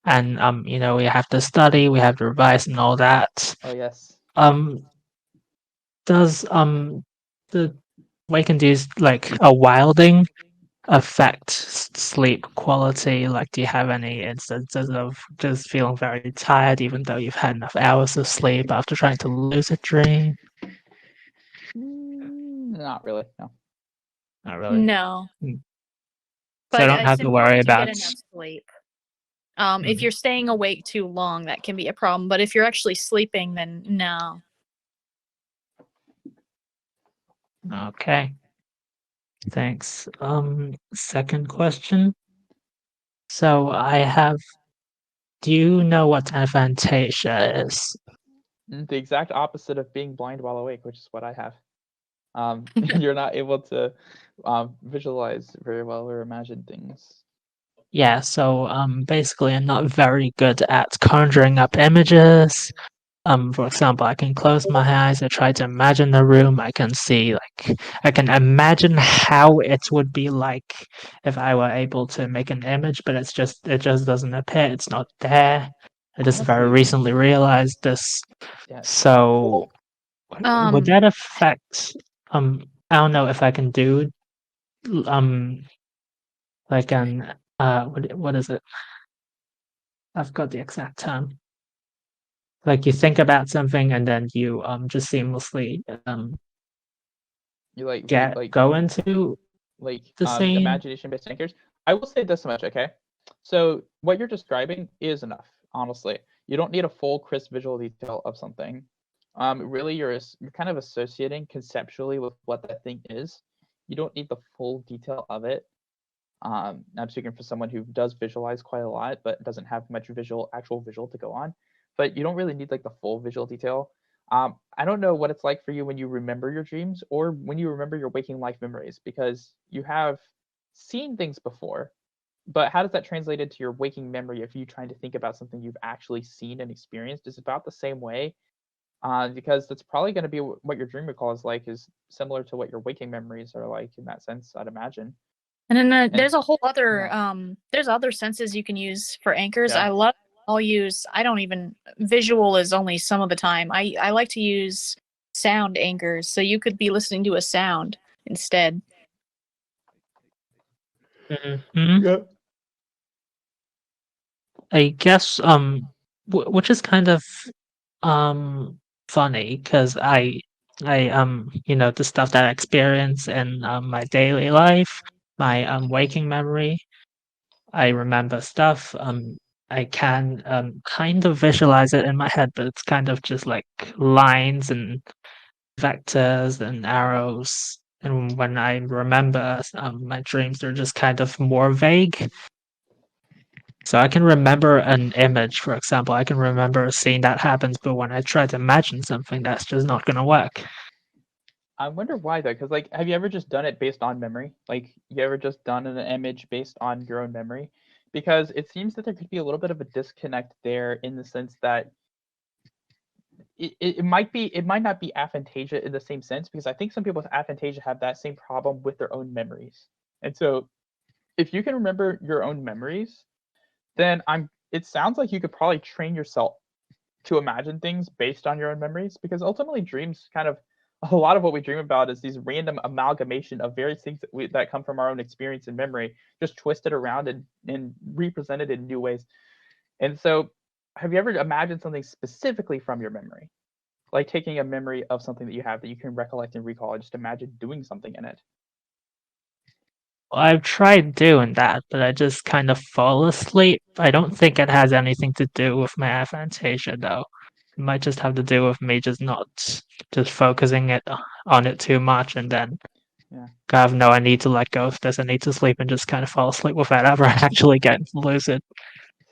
and, you know, we have to study, we have to revise and all that. Oh yes. Does, the Wake and Do's, like, a wilding affect sleep quality? Like, do you have any instances of just feeling very tired even though you've had enough hours of sleep after trying to lucid dream? Not really. No. Not really. No, So but I don't have it's to worry important to get about. enough sleep. If you're staying awake too long, that can be a problem. But if you're actually sleeping, then no. Okay. Thanks. Second question. So I have. Do you know what aphantasia is? The exact opposite of being blind while awake, which is what I have. You're not able to visualize very well or imagine things. Yeah, so basically I'm not very good at conjuring up images. For example, I can close my eyes, I try to imagine the room, I can see I can imagine how it would be like if I were able to make an image, but it just doesn't appear, it's not there. I just very Honestly, recently realized this. yeah. So would Um, that affect I don't know if I can do like an what is it? I've got the exact term. Like you think about something and then you just seamlessly You like go into the scene. imagination-based anchors. I will say this much, okay? So what you're describing is enough, honestly. You don't need a full crisp visual detail of something. Really, you're kind of associating conceptually with what that thing is. You don't need the full detail of it. I'm speaking for someone who does visualize quite a lot, but doesn't have much actual visual to go on. But you don't really need like the full visual detail. I don't know what it's like for you when you remember your dreams or when you remember your waking life memories, because you have seen things before, but how does that translate into your waking memory if you trying to think about something you've actually seen and experienced? Is about the same way, because that's probably going to be what your dream recall is like, is similar to what your waking memories are like in that sense, I'd imagine. and then And there's a whole other yeah. there's other senses you can use for anchors. Yeah. I don't even visual is only some of the time. I like to use sound anchors, so you could be listening to a sound instead. Mhm. Yep. I guess which is kind of funny because I the stuff that I experience in my daily life, my waking memory, I remember stuff. I can kind of visualize it in my head, but it's kind of just like lines and vectors and arrows. And when I remember my dreams, they're just kind of more vague. So I can remember an image, for example. I can remember a scene that happens, but when I try to imagine something, that's just not going to work. I wonder why though, because like, have you ever just done it based on memory? Like, you ever just done an image based on your own memory? Because it seems that there could be a little bit of a disconnect there in the sense that it might not be aphantasia in the same sense, because I think some people with aphantasia have that same problem with their own memories. And so if you can remember your own memories, then it sounds like you could probably train yourself to imagine things based on your own memories, because ultimately dreams kind of, a lot of what we dream about is these random amalgamation of various things that come from our own experience and memory, just twisted around and represented in new ways. And so have you ever imagined something specifically from your memory, like taking a memory of something that you have that you can recollect and recall and just imagine doing something in it? Well, I've tried doing that, but I just kind of fall asleep. I don't think it has anything to do with my aphantasia, though. It might just have to do with me just focusing on it too much, and then Yeah. kind of know I need to let go of this. I need to sleep and just kind of fall asleep without ever actually getting lucid.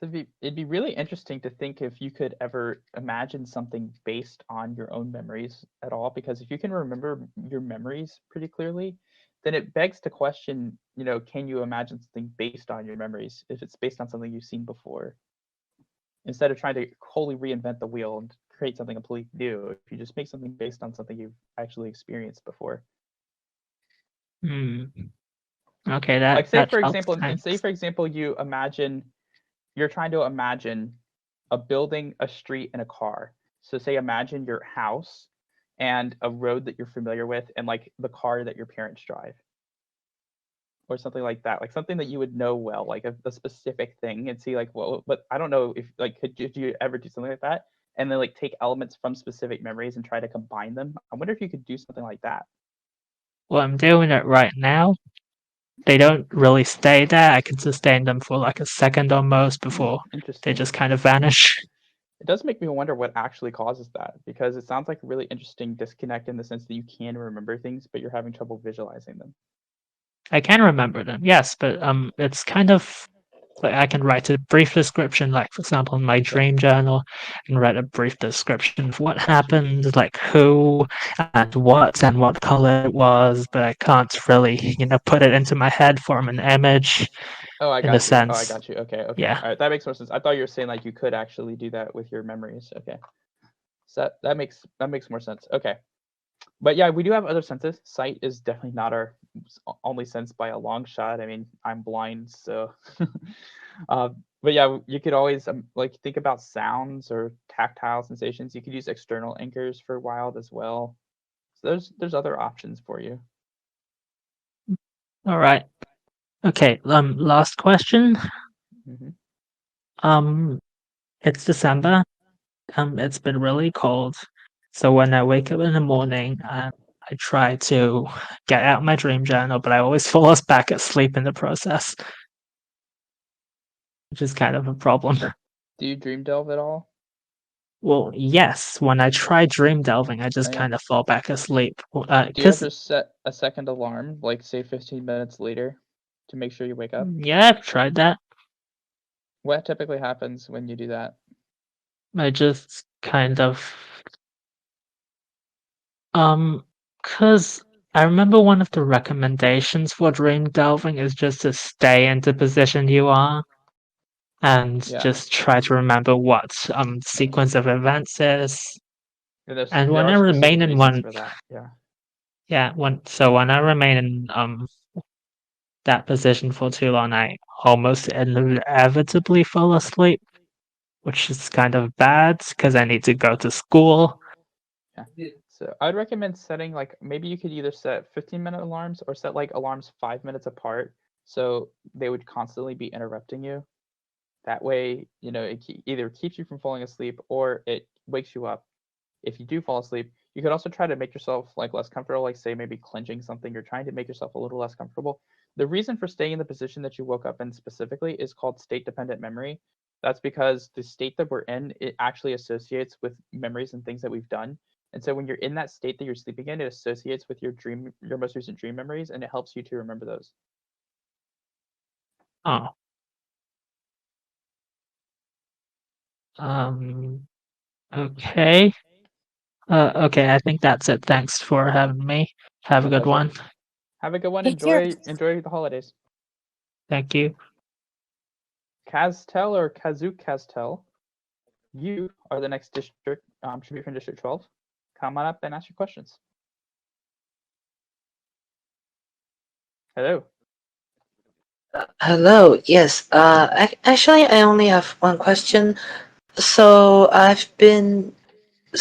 So it'd be really interesting to think if you could ever imagine something based on your own memories at all, because if you can remember your memories pretty clearly, then it begs to question, can you imagine something based on your memories if it's based on something you've seen before? Instead of trying to wholly reinvent the wheel and create something completely new, if you just make something based on something you've actually experienced before. Hmm. Okay, Like that helps. say for example, you're trying to imagine a building, a street, and a car. So say imagine your house and a road that you're familiar with and like the car that your parents drive. Or something like that. Like something that you would know well, like a specific thing, and see like, well, but I don't know if like could you ever do something like that? And then like take elements from specific memories and try to combine them. I wonder if you could do something like that. Well, I'm doing it right now. They don't really stay there. I can sustain them for like a second almost before they Interesting. just kind of vanish. It does make me wonder what actually causes that, because it sounds like a really interesting disconnect in the sense that you can remember things, but you're having trouble visualizing them. I can remember them, yes, but it's kind of like I can write a brief description, like for example in my dream journal, and write a brief description of what happened, like who and what color it was, but I can't really, put it into my head, form an image Oh, I in a got you. Oh, I sense. got you. Okay, okay. Yeah. All right, that makes more sense. I thought you were saying like you could actually do that with your memories. Okay. So that makes more sense. Okay. But yeah, we do have other senses. Sight is definitely not our only sense by a long shot. I mean, I'm blind, so. But yeah, you could always like think about sounds or tactile sensations. You could use external anchors for wild as well. So there's other options for you. All right. Okay. Last question. Hmm. It's December. It's been really cold. So when I wake up in the morning, I try to get out my dream journal, but I always fall back asleep in the process, which is kind of a problem. Do you dream delve at all? Well, yes, when I try dream delving, I just Oh, yeah. kind of fall back asleep. Do you 'Cause ever set a second alarm, like say 15 minutes later, to make sure you wake up? yeah, I've tried that. What typically happens when you do that? I just kind of because I remember one of the recommendations for dream delving is just to stay in the position you are and Yeah. just try to remember what sequence of events is. And And there when are I specific remain in reasons one, for that. Yeah. yeah, when I remain in that position for too long, I almost inevitably fall asleep, which is kind of bad because I need to go to school. Yeah. So I'd recommend setting like maybe you could either set 15-minute alarms or set like alarms 5 minutes apart, so they would constantly be interrupting you. That way, it either keeps you from falling asleep or it wakes you up. If you do fall asleep, you could also try to make yourself like less comfortable, like say maybe clenching something. You're trying to make yourself a little less comfortable. The reason for staying in the position that you woke up in specifically is called state dependent memory. That's because the state that we're in, it actually associates with memories and things that we've done. And so when you're in that state that you're sleeping in, it associates with your most recent dream memories, and it helps you to remember those. Oh. Okay. Okay, I think that's it. Thanks for having me. Have a My good pleasure. one. Have a good one. Take care. Enjoy the holidays. Thank you. Castel or Kazuk Castel, you are the next district tribute from District 12. Come on up and ask your questions. Hello. Hello. Yes. Actually, I only have one question. So I've been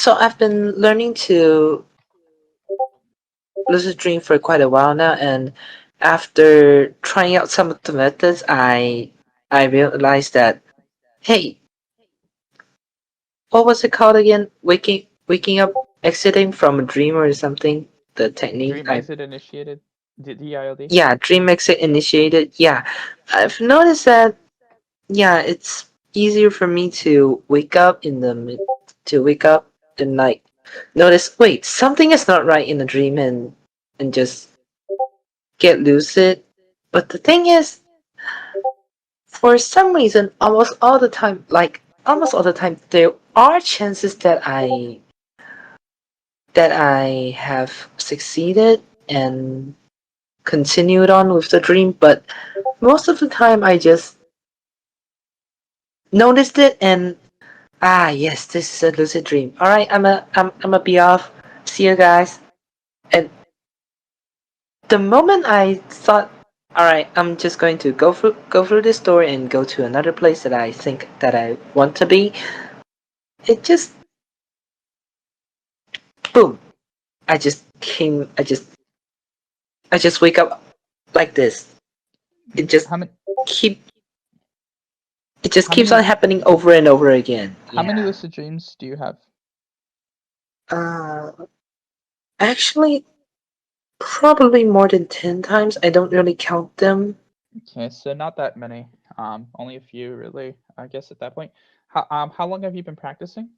learning to lucid dream for quite a while now, and after trying out some of the methods, I realized that, hey, what was it called again? Waking up, exiting from a dream or something. The technique Dream exit initiated. DIOD. yeah, dream exit initiated. Yeah, I've noticed that. Yeah, it's easier for me to wake up and like notice, wait, something is not right in the dream, and just get lucid. But the thing is, for some reason, almost all the time, there are chances that I have succeeded and continued on with the dream, but most of the time I just noticed it and yes, this is a lucid dream. All right, I'm a be off. See you guys. And the moment I thought, all right, I'm just going to go through this door and go to another place that I think that I want to be, it just boom. I just came. I just wake up like this. It just How many keep. It just how keeps on many happening over and over again. how many lucid dreams do you have? Uh, actually, probably more than 10 times. I don't really count them. Okay, so not that many. Only a few really, I guess at that point. How long have you been practicing?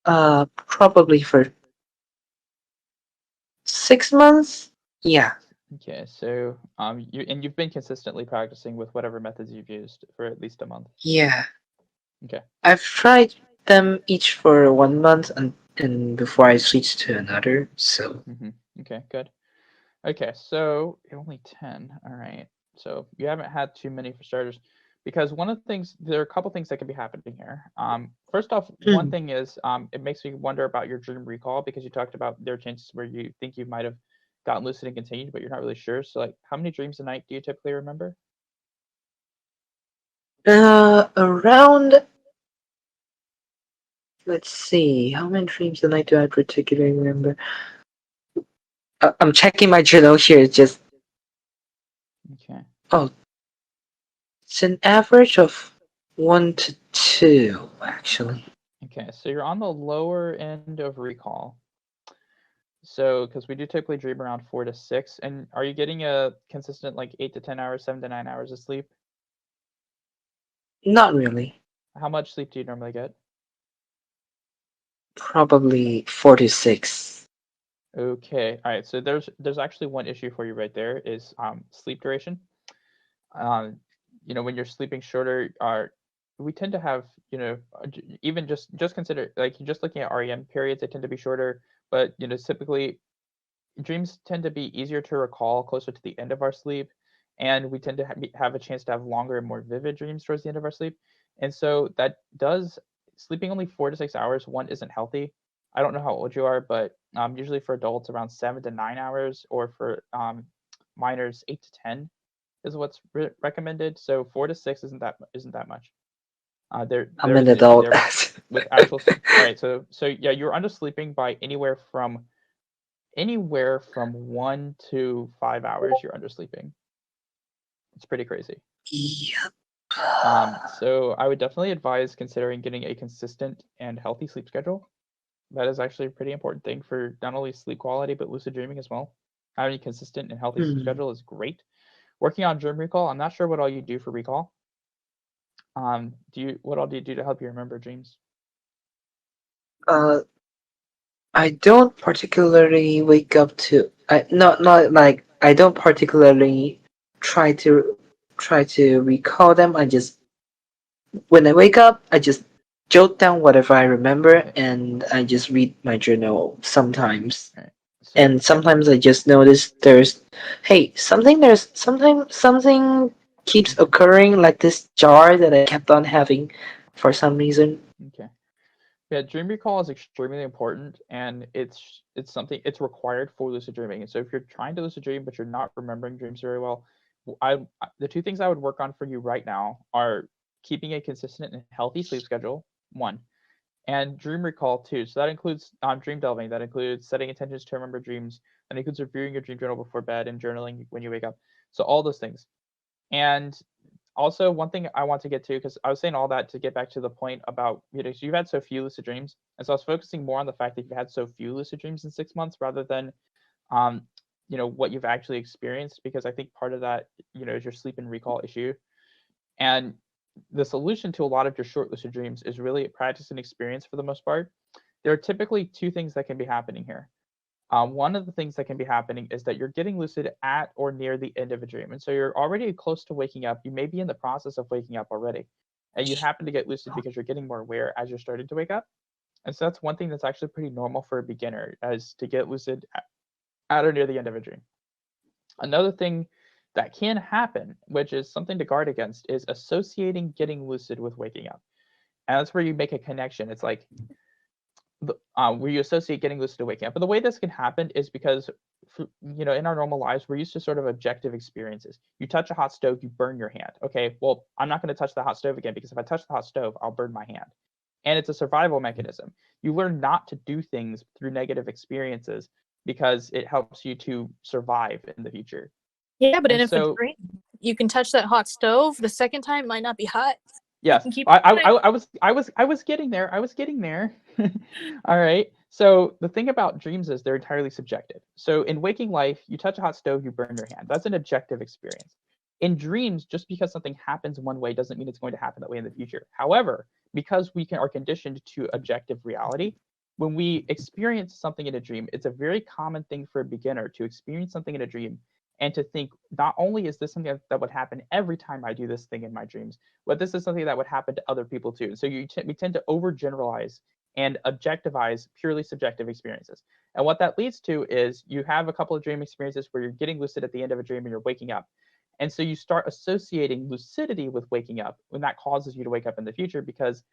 Probably for 6 months. Yeah. Okay, so you've been consistently practicing with whatever methods you've used for at least a month. Yeah. Okay. I've tried them each for 1 month and before I switched to another. So Okay, good. Okay, so only 10. All right. So you haven't had too many for starters, because one of the things, there are a couple things that can be happening here. First off, one thing is it makes me wonder about your dream recall, because you talked about there are chances where you think you might have gotten lucid and continued, but you're not really sure. So like, how many dreams a night do you typically remember? around, let's see, how many dreams a night do I particularly remember? I'm checking my journal here. Just Okay. it's an average of 1 to 2 actually. Okay, so you're on the lower end of recall. So, because we do typically dream around 4 to 6, and are you getting a consistent like 8 to 10 hours, 7 to 9 hours of sleep? Not really. How much sleep do you normally get? Probably 4 to 6. Okay, all right. So there's actually one issue for you right there is sleep duration. When you're sleeping shorter, we tend to have, even just consider, like, just looking at REM periods, they tend to be shorter, but typically dreams tend to be easier to recall closer to the end of our sleep, and we tend to have a chance to have longer and more vivid dreams towards the end of our sleep. And so that does sleeping only 4 to 6 hours, one, isn't healthy. I don't know how old you are, but usually for adults around 7 to 9 hours, or for minors 8 to 10 is what's recommended. So 4 to 6 isn't that much. I'm an adult. With actual. All right, so yeah, you're undersleeping by anywhere from 1 to 5 hours. You're undersleeping. It's pretty crazy. Yep. So I would definitely advise considering getting a consistent and healthy sleep schedule. That is actually a pretty important thing for not only sleep quality, but lucid dreaming as well. Having a consistent and healthy sleep schedule is great. Working on dream recall, I'm not sure what all you do for recall. What all do you do to help you remember dreams? I don't particularly wake up to. Not like I don't particularly try to recall them. I just, when I wake up, I just jot down whatever I remember, Okay. and I just read my journal sometimes. All right. So, And sometimes I just notice something keeps occurring, like this jar that I kept on having for some reason. Okay. Yeah, dream recall is extremely important, and it's required for lucid dreaming. And so if you're trying to lucid dream but you're not remembering dreams very well, the two things I would work on for you right now are keeping a consistent and healthy sleep schedule, one, and dream recall, two. So that includes dream delving, that includes setting intentions to remember dreams, that includes reviewing your dream journal before bed and journaling when you wake up. So all those things. And also, one thing I want to get to, because I was saying all that to get back to the point about, so you've had so few lucid dreams, and so I was focusing more on the fact that you've had so few lucid dreams in 6 months rather than, what you've actually experienced, because I think part of that, is your sleep and recall issue. And the solution to a lot of your short lucid dreams is really practice and experience for the most part. There are typically two things that can be happening here. One of the things that can be happening is that you're getting lucid at or near the end of a dream. And so you're already close to waking up. You may be in the process of waking up already. And you happen to get lucid because you're getting more aware as you're starting to wake up. And so that's one thing that's actually pretty normal for a beginner, as to get lucid at or near the end of a dream. Another thing that can happen, which is something to guard against, is associating getting lucid with waking up. And that's where you make a connection. It's like, where you associate getting lucid to waking up. But the way this can happen is because, in our normal lives, we're used to sort of objective experiences. You touch a hot stove, you burn your hand. Okay, well, I'm not going to touch the hot stove again, because if I touch the hot stove, I'll burn my hand. And it's a survival mechanism. You learn not to do things through negative experiences because it helps you to survive in the future. Yeah, but And if it's green, you can touch that hot stove. The second time might not be hot. Yes, I was getting there. I was getting there. All right. So the thing about dreams is they're entirely subjective. So in waking life, you touch a hot stove, you burn your hand. That's an objective experience. In dreams, just because something happens one way doesn't mean it's going to happen that way in the future. However, because we are conditioned to objective reality, when we experience something in a dream, it's a very common thing for a beginner to experience something in a dream and to think, not only is this something that would happen every time I do this thing in my dreams, but this is something that would happen to other people too. So we tend to overgeneralize and objectivize purely subjective experiences. And what that leads to is you have a couple of dream experiences where you're getting lucid at the end of a dream and you're waking up. And so you start associating lucidity with waking up, when that causes you to wake up in the future, because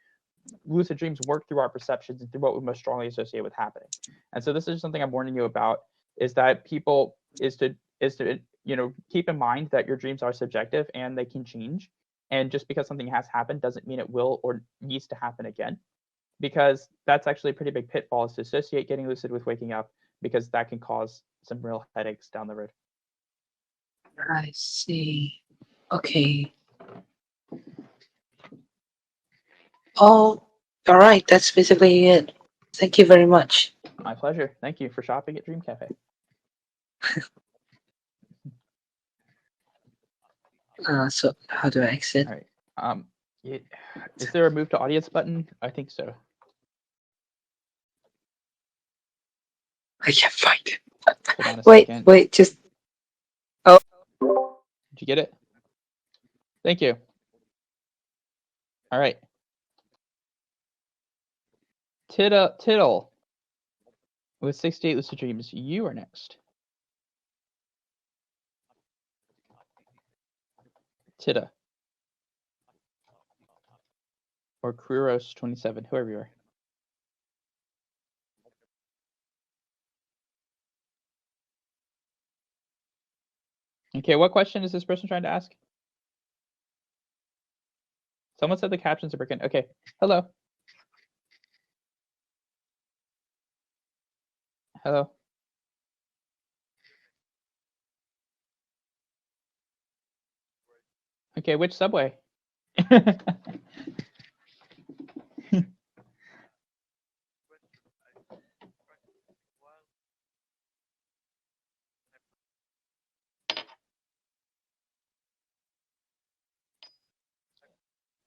lucid dreams work through our perceptions and through what we most strongly associate with happening. And so this is something I'm warning you about, is that people is to keep in mind that your dreams are subjective and they can change. And just because something has happened doesn't mean it will or needs to happen again, because that's actually a pretty big pitfall, is to associate getting lucid with waking up, because that can cause some real headaches down the road. I see. Okay. Oh, all right. That's basically it. Thank you very much. My pleasure. Thank you for shopping at Dream Cafe. So how do I exit? All right. Is there a move to audience button? I think so. I can't find it. Hold on a Wait, second. wait, just. Did you get it? Thank you. All right. Tittle with 68 lucid dreams. You are next. Titta. Or Kruros 27, whoever you are. Okay, what question is this person trying to ask? Someone said the captions are broken. Okay, hello. Hello. Okay, which subway?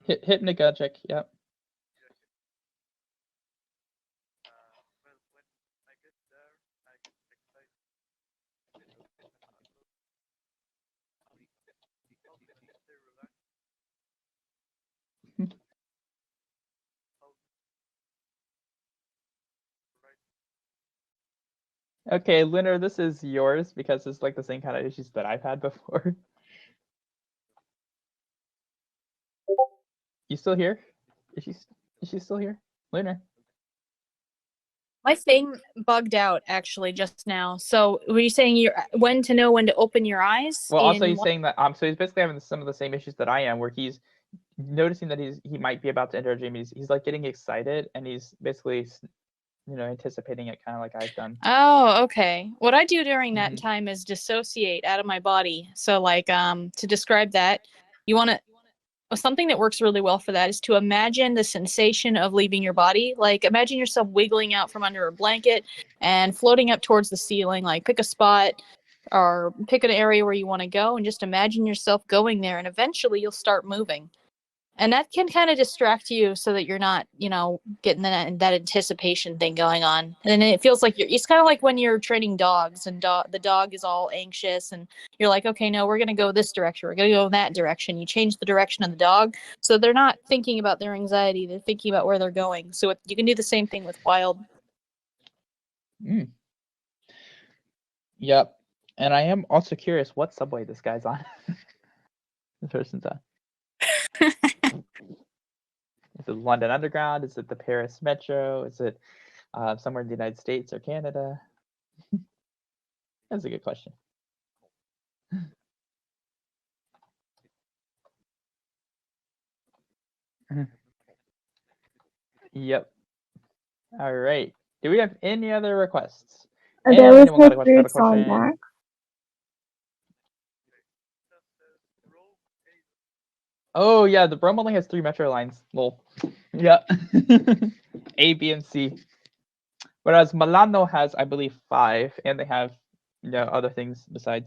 Hypnagogic, yep. Okay, Lunar, this is yours because it's like the same kind of issues that I've had before. You still here? Is she still here? Lunar. My thing bugged out actually just now. So were you saying when to know when to open your eyes? Well, also he's saying that so he's basically having some of the same issues that I am, where he's noticing that he might be about to enter a dream. He's like getting excited, and he's basically anticipating it, kind of like I've done. Oh, okay. What I do during that time is dissociate out of my body. So like to describe that, you want to something that works really well for that is to imagine the sensation of leaving your body. Like imagine yourself wiggling out from under a blanket and floating up towards the ceiling. Like pick a spot or pick an area where you want to go and just imagine yourself going there, and eventually you'll start moving. And that can kind of distract you so that you're not, getting that anticipation thing going on. And it feels like it's kind of like when you're training dogs and the dog is all anxious and you're like, okay, no, we're going to go this direction. We're going to go in that direction. You change the direction of the dog. So they're not thinking about their anxiety. They're thinking about where they're going. So you can do the same thing with wild. Yep. And I am also curious what subway this guy's on. This person's on. Is it London Underground? Is it the Paris Metro? Is it somewhere in the United States or Canada? That's a good question. Yep. All right. Do we have any other requests? There was no fruits on that. Oh yeah, the Brum only has 3 metro lines. Lol. Yeah. A, B, and C. Whereas Milano has, I believe, 5, and they have other things besides.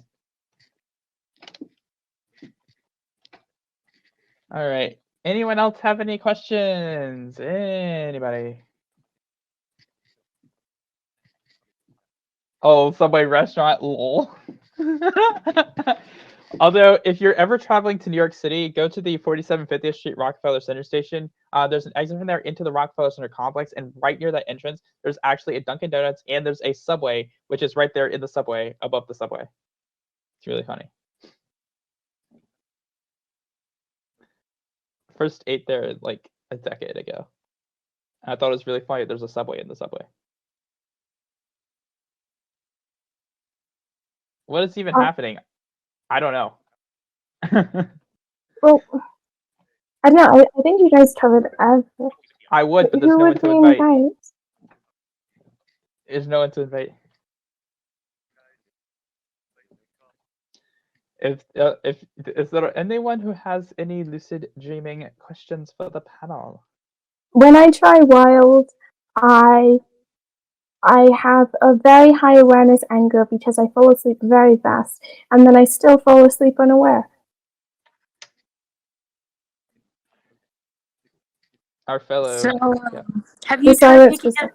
All right. Anyone else have any questions? Anybody? Oh, Subway restaurant. Lol. Although, if you're ever traveling to New York City, go to the 4750th Street Rockefeller Center station. There's an exit from there into the Rockefeller Center complex, and right near that entrance, there's actually a Dunkin' Donuts, and there's a Subway, which is right there in the subway, above the subway. It's really funny. First ate there like a decade ago. I thought it was really funny. There's a Subway in the subway. What is even happening? I don't know. Well, I don't know. I think you guys covered everything. I would, but there's Who no one would to we invite. There's no one to invite. If is there anyone who has any lucid dreaming questions for the panel? When I try wild, I have a very high awareness anger because I fall asleep very fast, and then I still fall asleep unaware. Our fellow. So, Yeah. have The you tried silence picking was out?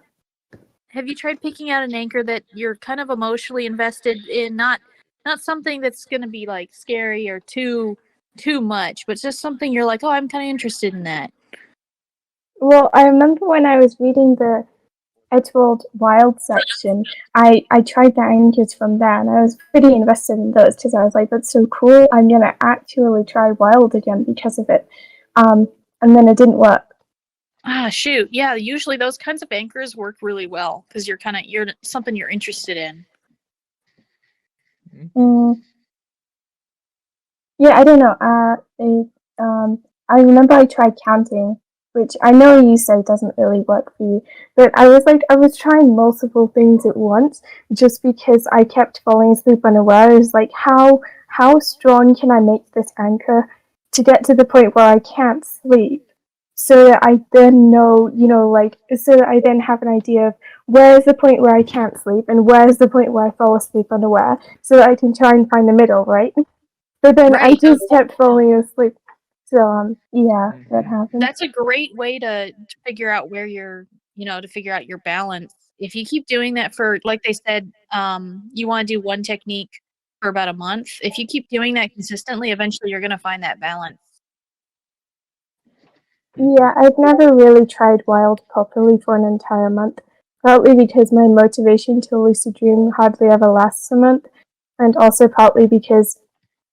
Have you tried picking out an anchor that you're kind of emotionally invested in? Not something that's going to be like scary or too much, but just something you're like, oh, I'm kind of interested in that. Well, I remember when I was reading the Edward Wild section, I tried the anchors from there, and I was pretty invested in those because I was like, that's so cool. I'm gonna actually try Wild again because of it. And then it didn't work. Ah, shoot. Yeah, usually those kinds of anchors work really well because you're something you're interested in. Yeah, I don't know. I remember I tried counting, which I know you say doesn't really work for you, but I was trying multiple things at once just because I kept falling asleep unaware. I was like, how strong can I make this anchor to get to the point where I can't sleep? So that I then know, so that I then have an idea of where's the point where I can't sleep and where's the point where I fall asleep unaware, so that I can try and find the middle, right? But then I just kept falling asleep. So, yeah, that happened. That's a great way to figure out where to figure out your balance. If you keep doing that for, like they said, you want to do one technique for about a month. If you keep doing that consistently, eventually you're going to find that balance. Yeah, I've never really tried wild properly for an entire month, partly because my motivation to lucid dream hardly ever lasts a month, and also partly because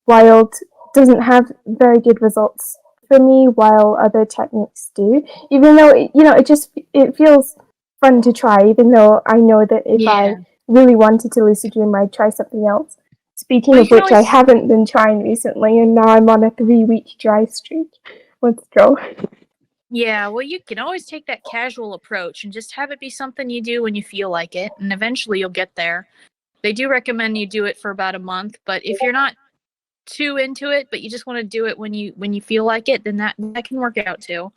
wild doesn't have very good results for me, while other techniques do. Even though it feels fun to try, even though I know that if I really wanted to lucid dream, I'd try something else. Speaking of which, I haven't been trying recently, and now I'm on a 3-week dry streak. Let's go. Yeah, well, you can always take that casual approach and just have it be something you do when you feel like it, and eventually you'll get there. They do recommend you do it for about a month, but if you're not too into it, but you just want to do it when you feel like it, then that can work out too.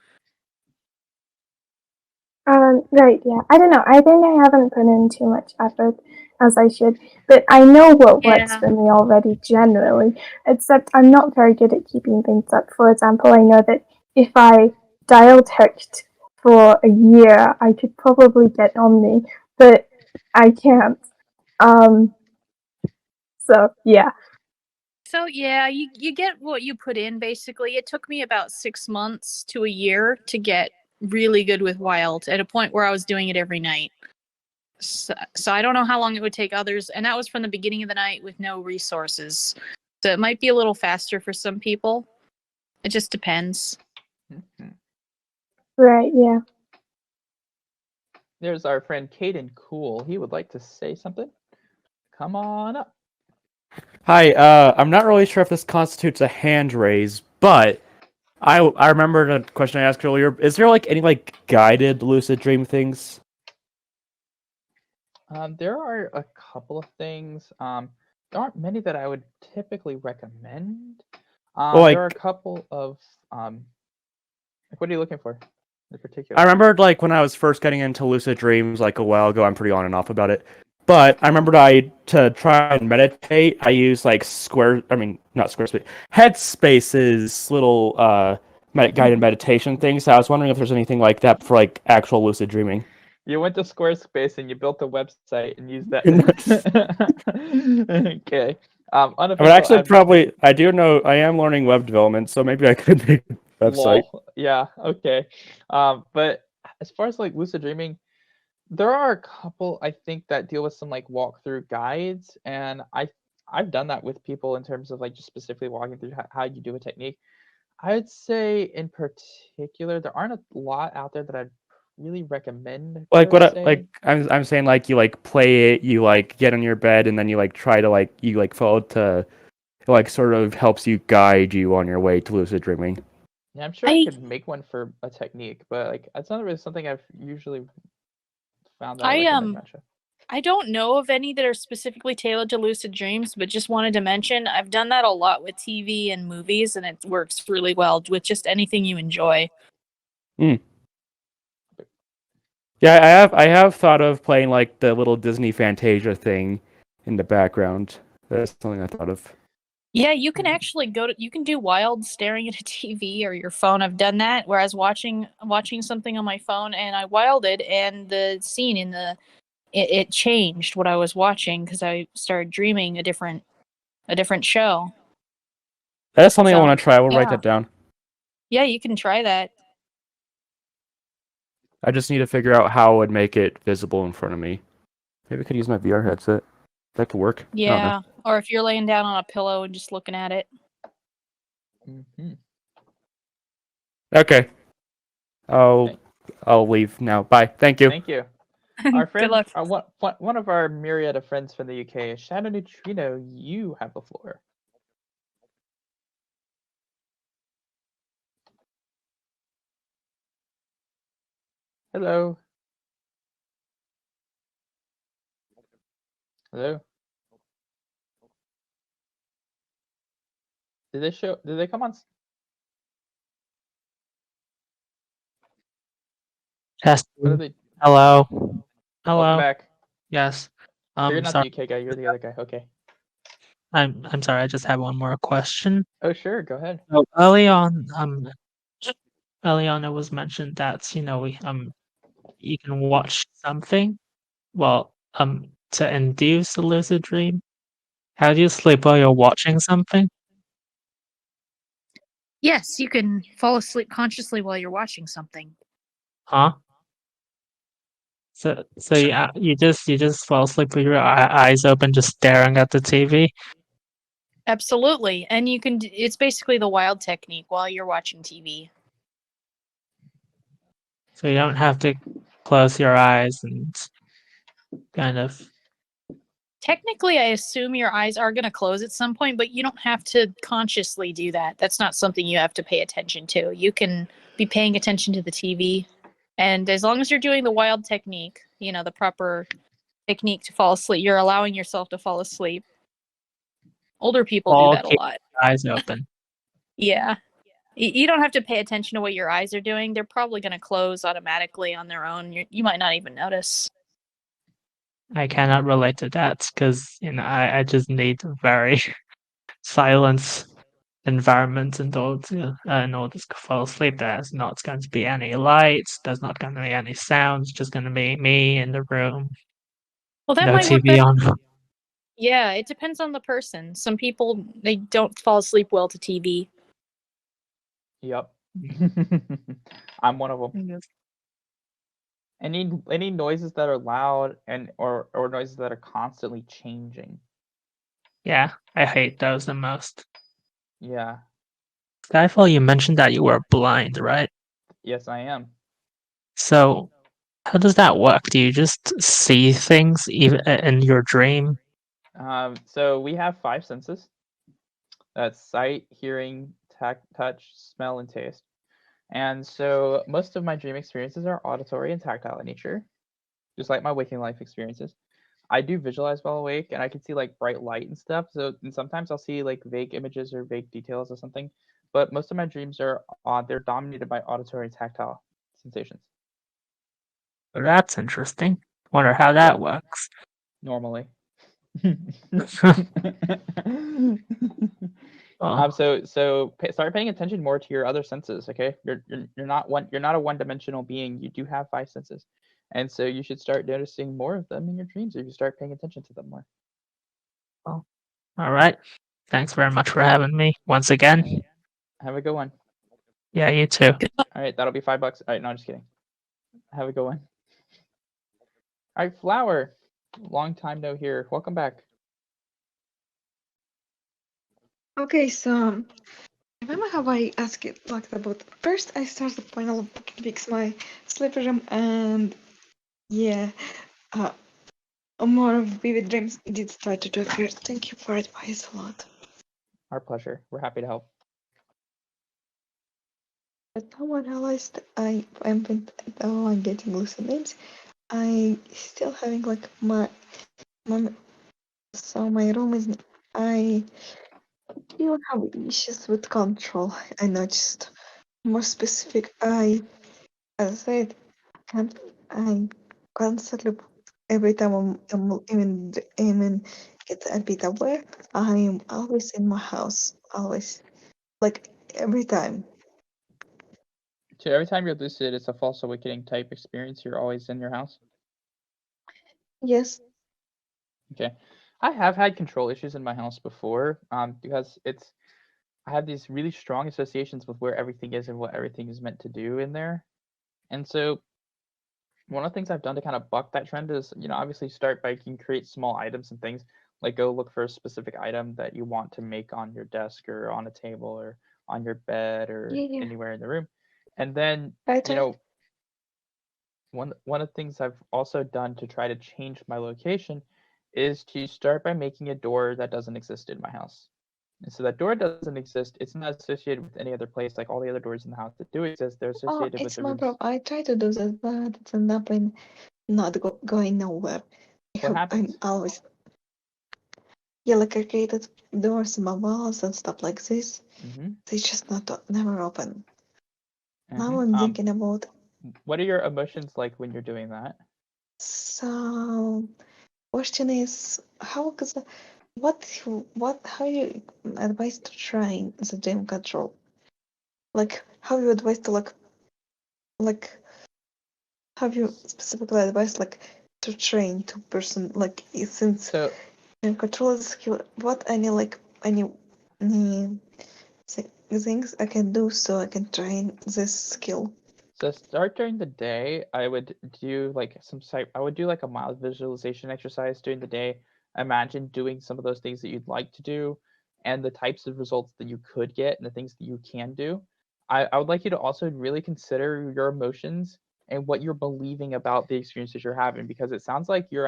Right, yeah. I don't know. I think I haven't put in too much effort as I should, but I know what works for me already generally, except I'm not very good at keeping things up. For example, I know that if I dialed hooked for a year, I could probably get Omni, but I can't. So, yeah. So yeah, you get what you put in basically. It took me about 6 months to a year to get really good with wild at a point where I was doing it every night. So I don't know how long it would take others, and that was from the beginning of the night with no resources. So it might be a little faster for some people. It just depends. Right, yeah. There's our friend Caden Cool. He would like to say something. Come on up. Hi, I'm not really sure if this constitutes a hand raise, but I remember the question I asked earlier. Is there any guided lucid dream things? There are a couple of things. There aren't many that I would typically recommend. There are a couple of what are you looking for in particular? I remembered when I was first getting into lucid dreams a while ago. I'm pretty on and off about it. But I remembered to try and meditate, I use not Squarespace, Headspace's little guided meditation things. So I was wondering if there's anything like that for actual lucid dreaming. You went to Squarespace and you built a website and used that. Okay. Unofficial. actually, probably I do know I am learning web development, so maybe I could make a website. Lol. Yeah. Okay. But as far as like lucid dreaming, there are a couple I think that deal with some like walkthrough guides, and I've done that with people in terms of like just specifically walking through how you do a technique. I would say in particular, there aren't a lot out there that I'd really recommend Like per like se. I'm saying, like you like play it, you like get on your bed, and then you like try to like you like follow to it, like sort of helps you guide you on your way to lucid dreaming. Yeah, I'm sure I could make one for a technique, but like that's not really something I've usually found that I recommend much of. I don't know of any that are specifically tailored to lucid dreams, but just wanted to mention I've done that a lot with TV and movies, and it works really well with just anything you enjoy. Yeah, I have thought of playing like the little Disney Fantasia thing in the background. That's something I thought of. Yeah, you can actually you can do wild staring at a TV or your phone. I've done that where I was watching something on my phone and I wilded, and the scene in it changed what I was watching because I started dreaming a different show. That's something I So, want to try. I will write yeah. that down. Yeah, you can try that. I just need to figure out how I would make it visible in front of me. Maybe I could use my VR headset. That could work. I don't know. Yeah, or if you're laying down on a pillow and just looking at it. Okay. I'll leave now. Bye. Thank you. Thank you. Our Good friend, luck. one of our myriad of friends from the UK, Shadow Neutrino, you have the floor. Hello. Hello. Did they come on? Yes. What are they? Hello. Welcome Hello. back. Yes. So you're not Sorry. the UK guy, you're the other guy. Okay. I'm sorry. I just have one more question. Oh, sure. Go ahead. So early on, it was mentioned that you can watch something, well, to induce a lucid dream. How do you sleep while you're watching something? Yes, you can fall asleep consciously while you're watching something. Huh? So you just fall asleep with your eyes open, just staring at the TV. Absolutely. And you can it's basically the wild technique while you're watching TV. So you don't have to close your eyes and kind of. Technically, I assume your eyes are going to close at some point, but you don't have to consciously do that. That's not something you have to pay attention to. You can be paying attention to the TV. And as long as you're doing the wild technique, the proper technique to fall asleep, you're allowing yourself to fall asleep. Older people do that a Keep lot. your eyes open. Yeah. You don't have to pay attention to what your eyes are doing. They're probably going to close automatically on their own. You might not even notice. I cannot relate to that because I just need very silence environment in order to fall asleep. There's not going to be any lights. There's not going to be any sounds. Just going to be me in the room. Well, that No might work TV better. on. Yeah, it depends on the person. Some people they don't fall asleep well to TV. Yep. I'm one of them. Any noises that are loud or noises that are constantly changing. Yeah, I hate those the most. Yeah. Skyfall, you mentioned that you were blind, right? Yes, I am. So, how does that work? Do you just see things even in your dream? So we have 5 senses. That's sight, hearing, touch, smell, and taste. And so most of my dream experiences are auditory and tactile in nature, just like my waking life experiences. I do visualize while awake, and I can see like bright light and stuff. So and sometimes I'll see like vague images or vague details or something. But most of my dreams are they're dominated by auditory and tactile sensations. That's interesting. Wonder how that works. Normally. Oh, Start paying attention more to your other senses. Okay, you're not a one-dimensional being. You do have 5 senses, and so you should start noticing more of them in your dreams if you start paying attention to them more. well, All right. Thanks very much for having me once again. All right. Have a good one. Yeah, you too. All right, that'll be $5. All right, no, I'm just kidding. Have a good one. All right, Flower. Long time no hear. Welcome back. Okay, so remember how I asked you like about first I started final fix my sleep rhythm and yeah, uh, more vivid dreams did start to appear. Thank you for advice a lot. Our pleasure. We're happy to help. But now I realized I'm getting lucid dreams. I still having like my so my room is I still have issues with control. I noticed more specific. As I said, can't I constantly every time I'm even get a bit aware. I am always in my house, always like every time. So every time you're lucid, it's a false awakening type experience. You're always in your house. Yes. Okay. I have had control issues in my house before, because I have these really strong associations with where everything is and what everything is meant to do in there. And so one of the things I've done to kind of buck that trend is, obviously start by you can create small items and things, like go look for a specific item that you want to make on your desk or on a table or on your bed or Yeah. anywhere in the room. And then, I tried. one of the things I've also done to try to change my location is to start by making a door that doesn't exist in my house. And so that door doesn't exist. It's not associated with any other place. Like all the other doors in the house that do exist, they're Oh, associated with it's the my rooms. problem. I try to do that, but it's end up in not going nowhere. What I'm happens? always like I created doors in my walls and stuff like this. Mm-hmm. They just never open. Now Mm-hmm. I'm thinking about. What are your emotions like when you're doing that? So, question is, how you advise to try the dream control? Like, how you advise to like, have you specifically advised like to train to person like since So dream control is skill? What any things I can do so I can train this skill? So start during the day. I would do like I would do like a mild visualization exercise during the day. Imagine doing some of those things that you'd like to do and the types of results that you could get and the things that you can do. I would like you to also really consider your emotions and what you're believing about the experiences you're having, because it sounds like you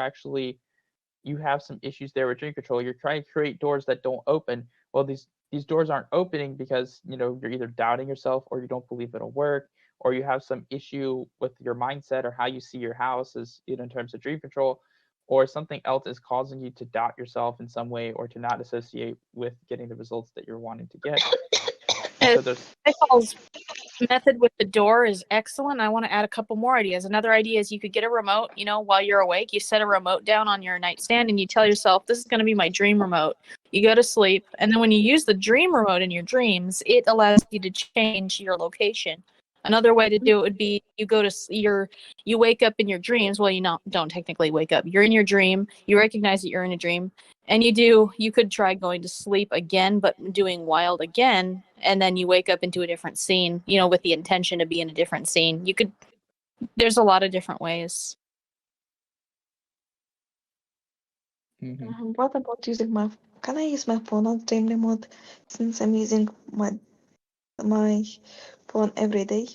have some issues there with dream control. You're trying to create doors that don't open. Well, these doors aren't opening because you're either doubting yourself or you don't believe it'll work, or you have some issue with your mindset or how you see your house as in terms of dream control, or something else is causing you to doubt yourself in some way or to not associate with getting the results that you're wanting to get. And so there's Michael's method with the door is excellent. I want to add a couple more ideas. Another idea is you could get a remote, while you're awake, you set a remote down on your nightstand and you tell yourself, this is going to be my dream remote. You go to sleep. And then when you use the dream remote in your dreams, it allows you to change your location. Another way to do it would be you wake up in your dreams. Well, don't technically wake up. You're in your dream. You recognize that you're in a dream. And you could try going to sleep again, but doing wild again. And then you wake up into a different scene, with the intention to be in a different scene. There's a lot of different ways. What about can I use my phone on dream remote since I'm using my phone every day?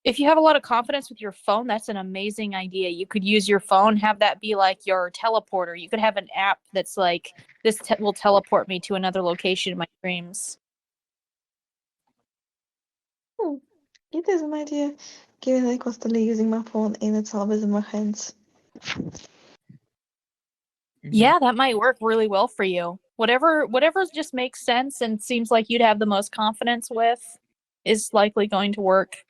If you have a lot of confidence with your phone, that's an amazing idea. You could use your phone, have that be like your teleporter. You could have an app that's like, this will teleport me to another location in my dreams. It is an idea, given I constantly using my phone and it's always in my hands. Yeah, that might work really well for you. Whatever just makes sense and seems like you'd have the most confidence with is likely going to work.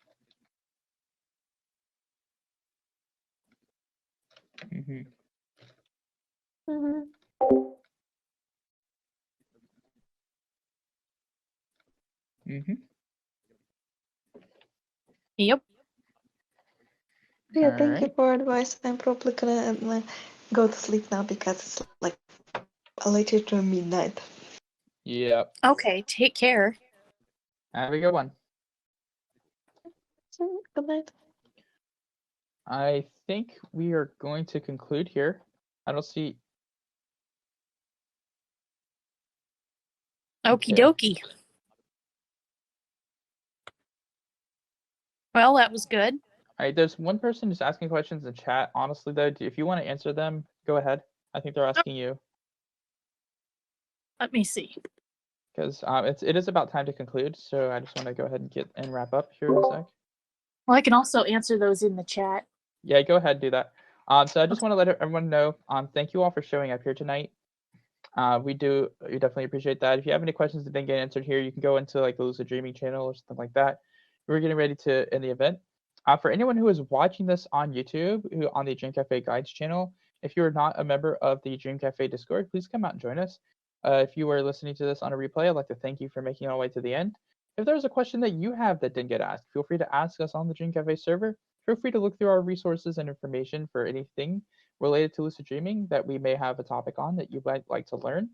Mm-hmm. Mm-hmm. Yeah, All thank you right. for advice. I'm probably gonna go to sleep now because it's like a later to midnight. Yep. Okay, take care. Have a good one. Good night. I think we are going to conclude here. I don't see. Okie Okay. dokie. Well, that was good. All right, there's one person who's asking questions in chat. Honestly, though, if you want to answer them, go ahead. I think they're asking you Let me see. because it is about time to conclude. So I just want to go ahead and wrap up here in a sec. Well, I can also answer those in the chat. Yeah, go ahead, do that. So I just want to let everyone know. Thank you all for showing up here tonight. We definitely appreciate that. If you have any questions that didn't get answered here, you can go into like the Lucid Dreaming channel or something like that. We're getting ready to end the event. For anyone who is watching this on YouTube, on the Dream Cafe Guides channel, if you are not a member of the Dream Cafe Discord, please come out and join us. If you are listening to this on a replay, I'd like to thank you for making it all the way to the end. If there's a question that you have that didn't get asked, feel free to ask us on the Dream Cafe server. Feel free to look through our resources and information for anything related to lucid dreaming that we may have a topic on that you might like to learn.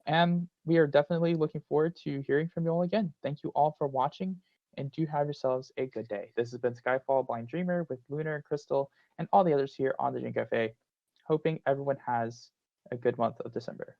And we are definitely looking forward to hearing from you all again. Thank you all for watching, and do have yourselves a good day. This has been Skyfall Blind Dreamer with Lunar and Crystal and all the others here on the Dream Cafe, hoping everyone has a good month of December.